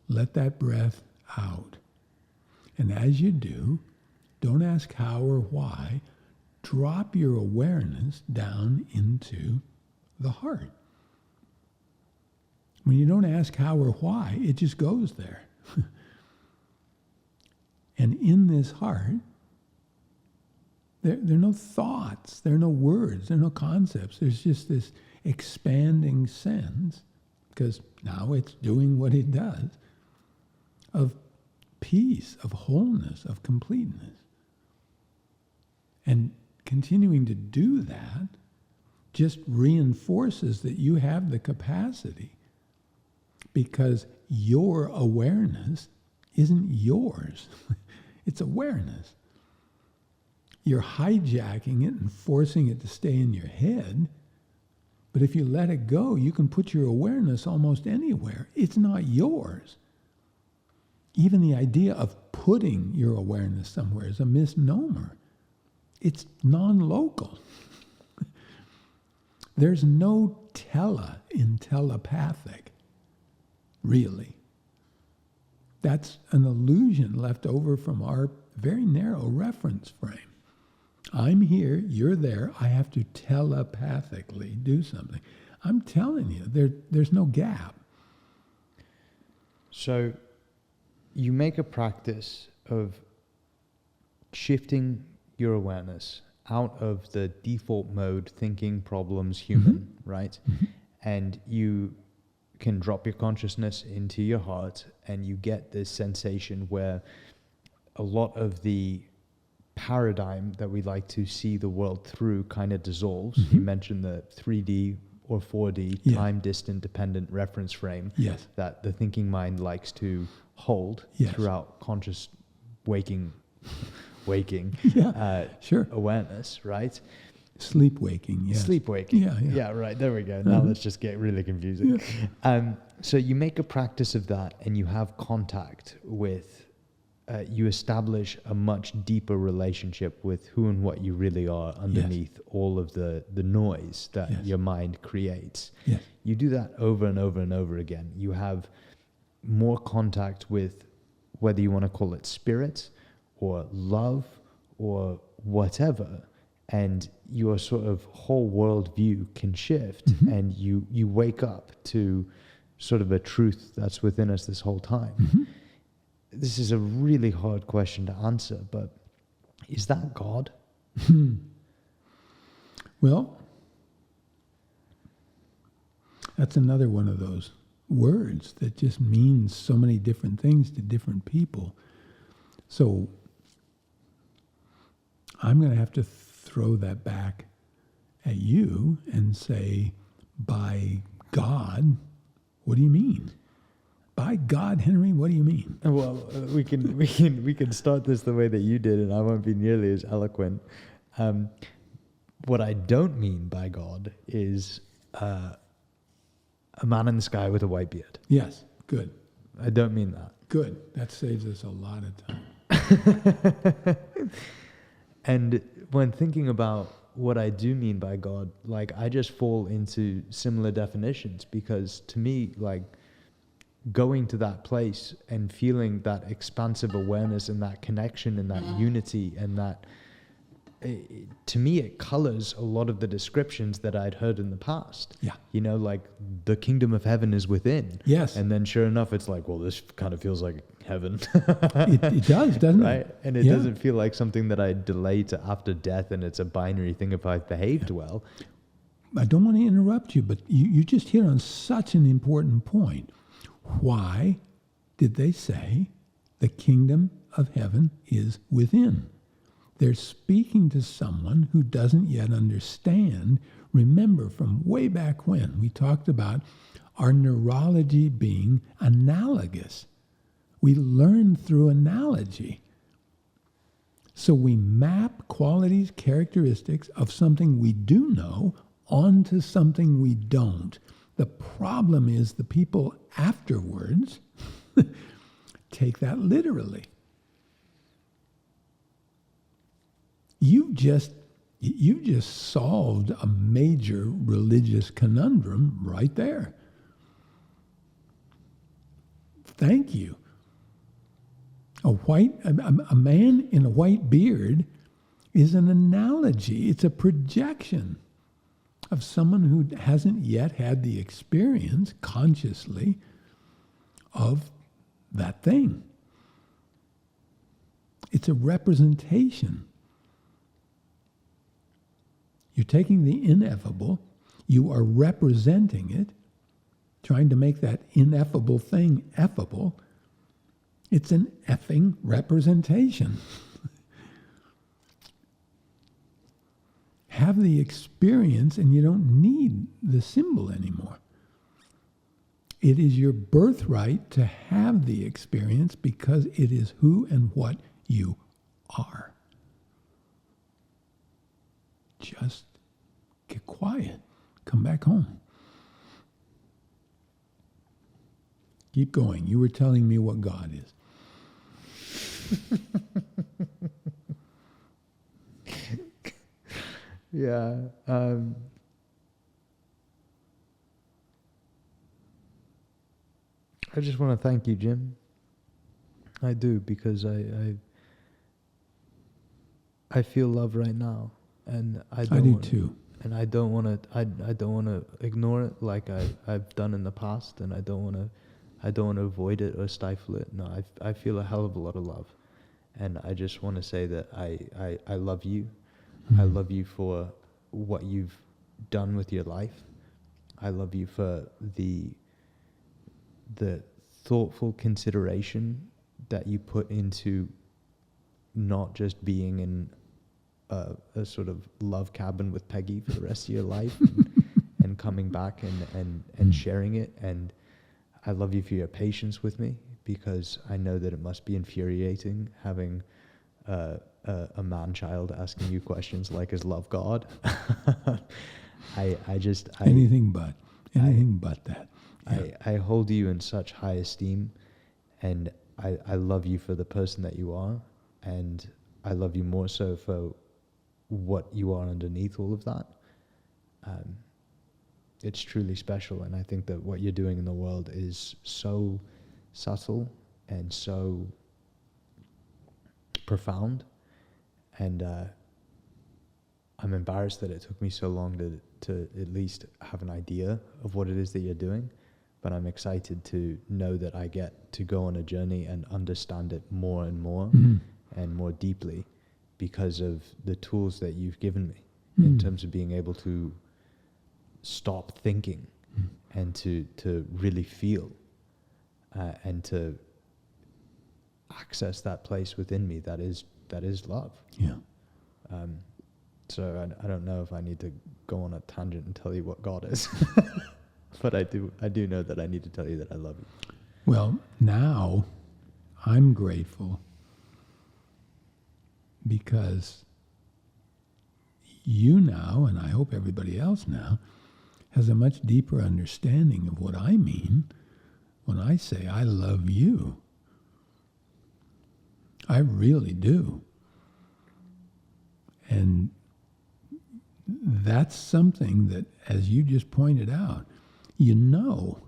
let that breath out. And as you do, don't ask how or why, drop your awareness down into the heart. When you don't ask how or why, it just goes there. And in this heart, there are no thoughts, there are no words, there are no concepts. There's just this expanding sense, because now it's doing what it does, of peace, of wholeness, of completeness. And continuing to do that just reinforces that you have the capacity, because your awareness isn't yours. It's awareness. You're hijacking it and forcing it to stay in your head. But if you let it go, you can put your awareness almost anywhere. It's not yours. Even the idea of putting your awareness somewhere is a misnomer. It's non-local. There's no tele in telepathic, really. That's an illusion left over from our very narrow reference frame. I'm here, you're there, I have to telepathically do something. I'm telling you, there's no gap. So you make a practice of shifting your awareness out of the default mode, thinking, problems, human, right? Mm-hmm. And you can drop your consciousness into your heart, and you get this sensation where a lot of the paradigm that we like to see the world through kind of dissolves. Mm-hmm. You mentioned the 3D or 4D, time distant dependent reference frame that the thinking mind likes to hold throughout conscious waking awareness, right? Sleepwaking, yes. Sleepwaking. Yeah, right. There we go. Now let's just get really confusing. Yeah. So you make a practice of that, and you have contact with, you establish a much deeper relationship with who and what you really are underneath all of the noise that your mind creates. Yes. You do that over and over and over again. You have more contact with, whether you want to call it spirit or love or whatever, and your sort of whole worldview can shift, and you wake up to sort of a truth that's within us this whole time. Mm-hmm. This is a really hard question to answer, but is that God? Well, that's another one of those words that just means so many different things to different people. So I'm going to have to throw that back at you and say, by God, what do you mean? By God, Henry, what do you mean? Well, we can start this the way that you did, and I won't be nearly as eloquent. What I don't mean by God is a man in the sky with a white beard. Yes, good. I don't mean that. Good. That saves us a lot of time. And when thinking about what I do mean by God, like, I just fall into similar definitions, because to me, like, going to that place and feeling that expansive awareness and that connection and that unity and that, to me, it colors a lot of the descriptions that I'd heard in the past. Yeah. You know, like, the kingdom of heaven is within. Yes. And then sure enough, it's like, well, this kind of feels like heaven. It does, doesn't right? it? And it doesn't feel like something that I delay to after death, and it's a binary thing if I've behaved well. I don't want to interrupt you, but you just hit on such an important point. Why did they say the kingdom of heaven is within? They're speaking to someone who doesn't yet understand. Remember, from way back when, we talked about our neurology being analogous. We learn through analogy. So we map qualities, characteristics of something we do know onto something we don't. The problem is the people afterwards take that literally. You've just solved a major religious conundrum right there. Thank you. A man in a white beard is an analogy. It's a projection of someone who hasn't yet had the experience consciously of that thing. It's a representation. You're taking the ineffable, you are representing it, trying to make that ineffable thing effable. It's an effing representation. Have the experience and you don't need the symbol anymore. It is your birthright to have the experience because it is who and what you are. Just get quiet. Come back home. Keep going. You were telling me what God is. Yeah. I just want to thank you, Jim. I do, because I feel love right now, and I do too. And I don't want to. I don't want to ignore it like I've done in the past, and I don't want to avoid it or stifle it. No, I feel a hell of a lot of love, and I just want to say that I love you. Mm-hmm. I love you for what you've done with your life. I love you for the thoughtful consideration that you put into not just being in a sort of love cabin with Peggy for the rest of your life and coming back and sharing it. And I love you for your patience with me, because I know that it must be infuriating having a man-child asking you questions like, is love God? Anything but that. Yeah. I hold you in such high esteem, and I love you for the person that you are, and I love you more so for what you are underneath all of that. It's truly special, and I think that what you're doing in the world is so subtle and so profound, and I'm embarrassed that it took me so long to at least have an idea of what it is that you're doing, but I'm excited to know that I get to go on a journey and understand it more and more and more deeply because of the tools that you've given me in terms of being able to stop thinking and to really feel and to access that place within me that is love. Yeah. So I don't know if I need to go on a tangent and tell you what God is. But I do know that I need to tell you that I love you. Well, now I'm grateful because you now, and I hope everybody else now, has a much deeper understanding of what I mean when I say I love you. I really do. And that's something that, as you just pointed out, you know.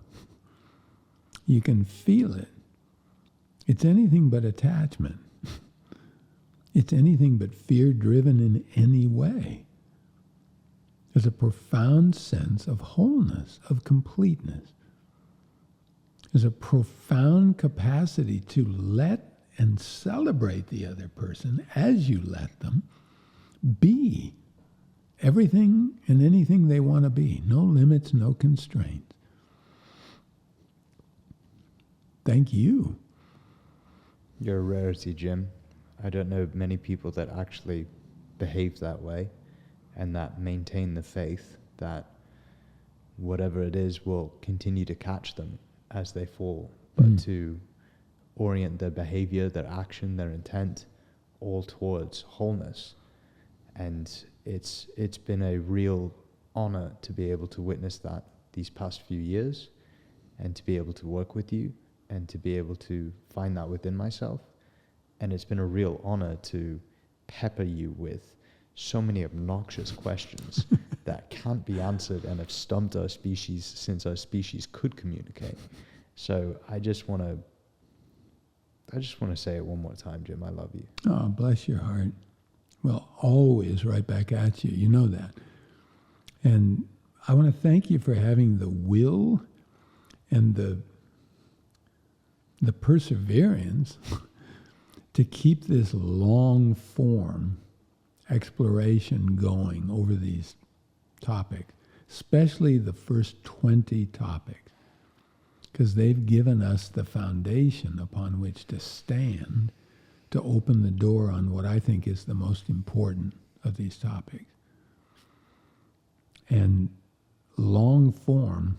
You can feel it. It's anything but attachment. It's anything but fear-driven in any way. There's a profound sense of wholeness, of completeness. There's a profound capacity to let and celebrate the other person as you let them be everything and anything they want to be. No limits, no constraints. Thank you. You're a rarity, Jim. I don't know many people that actually behave that way and that maintain the faith that whatever it is will continue to catch them as they fall, but to orient their behavior, their action, their intent all towards wholeness. And it's been a real honor to be able to witness that these past few years, and to be able to work with you and to be able to find that within myself. And it's been a real honor to pepper you with so many obnoxious questions that can't be answered and have stumped our species since our species could communicate. So I just want to say it one more time, Jim. I love you. Oh, bless your heart. Well, always right back at you. You know that. And I want to thank you for having the will and the perseverance to keep this long form exploration going over these topics, especially the first 20 topics, because they've given us the foundation upon which to stand to open the door on what I think is the most important of these topics. And long form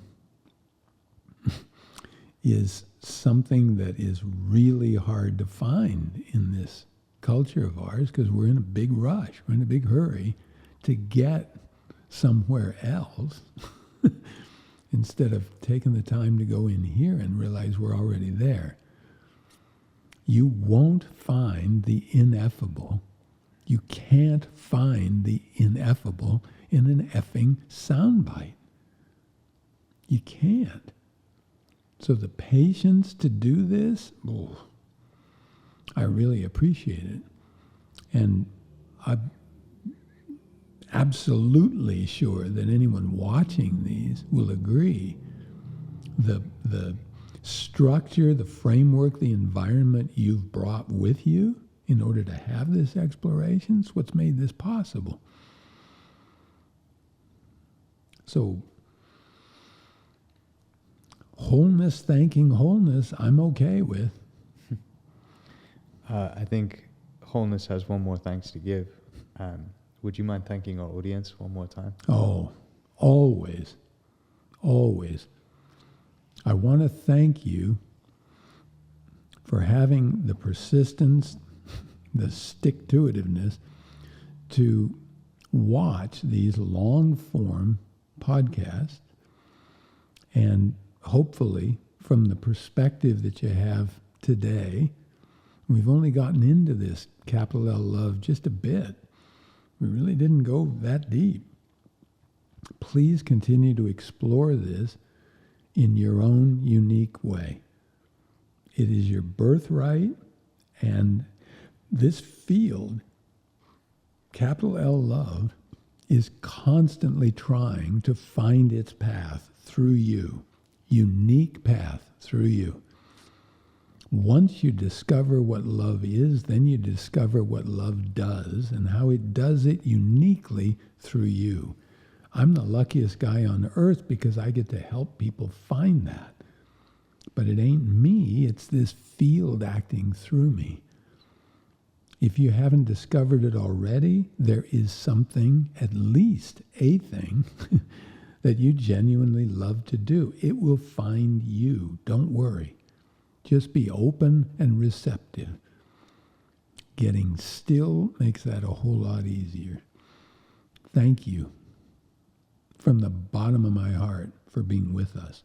is something that is really hard to find in this culture of ours, because we're in a big rush, we're in a big hurry to get somewhere else instead of taking the time to go in here and realize we're already there. You won't find the ineffable. You can't find the ineffable in an effing soundbite. You can't. So the patience to do this, I really appreciate it. And I'm absolutely sure that anyone watching these will agree. The structure, the framework, the environment you've brought with you in order to have this exploration is what's made this possible. So wholeness, thanking wholeness, I'm okay with. I think wholeness has one more thanks to give. Would you mind thanking our audience one more time? Oh, always, always. I want to thank you for having the persistence, the stick-to-itiveness to watch these long-form podcasts, and hopefully from the perspective that you have today, we've only gotten into this capital L love just a bit. We really didn't go that deep. Please continue to explore this in your own unique way. It is your birthright, and this field, capital L love, is constantly trying to find its path through you, unique path through you. Once you discover what love is, then you discover what love does and how it does it uniquely through you. I'm the luckiest guy on earth because I get to help people find that. But it ain't me, it's this field acting through me. If you haven't discovered it already, there is something, at least a thing, that you genuinely love to do. It will find you. Don't worry. Just be open and receptive. Getting still makes that a whole lot easier. Thank you from the bottom of my heart for being with us.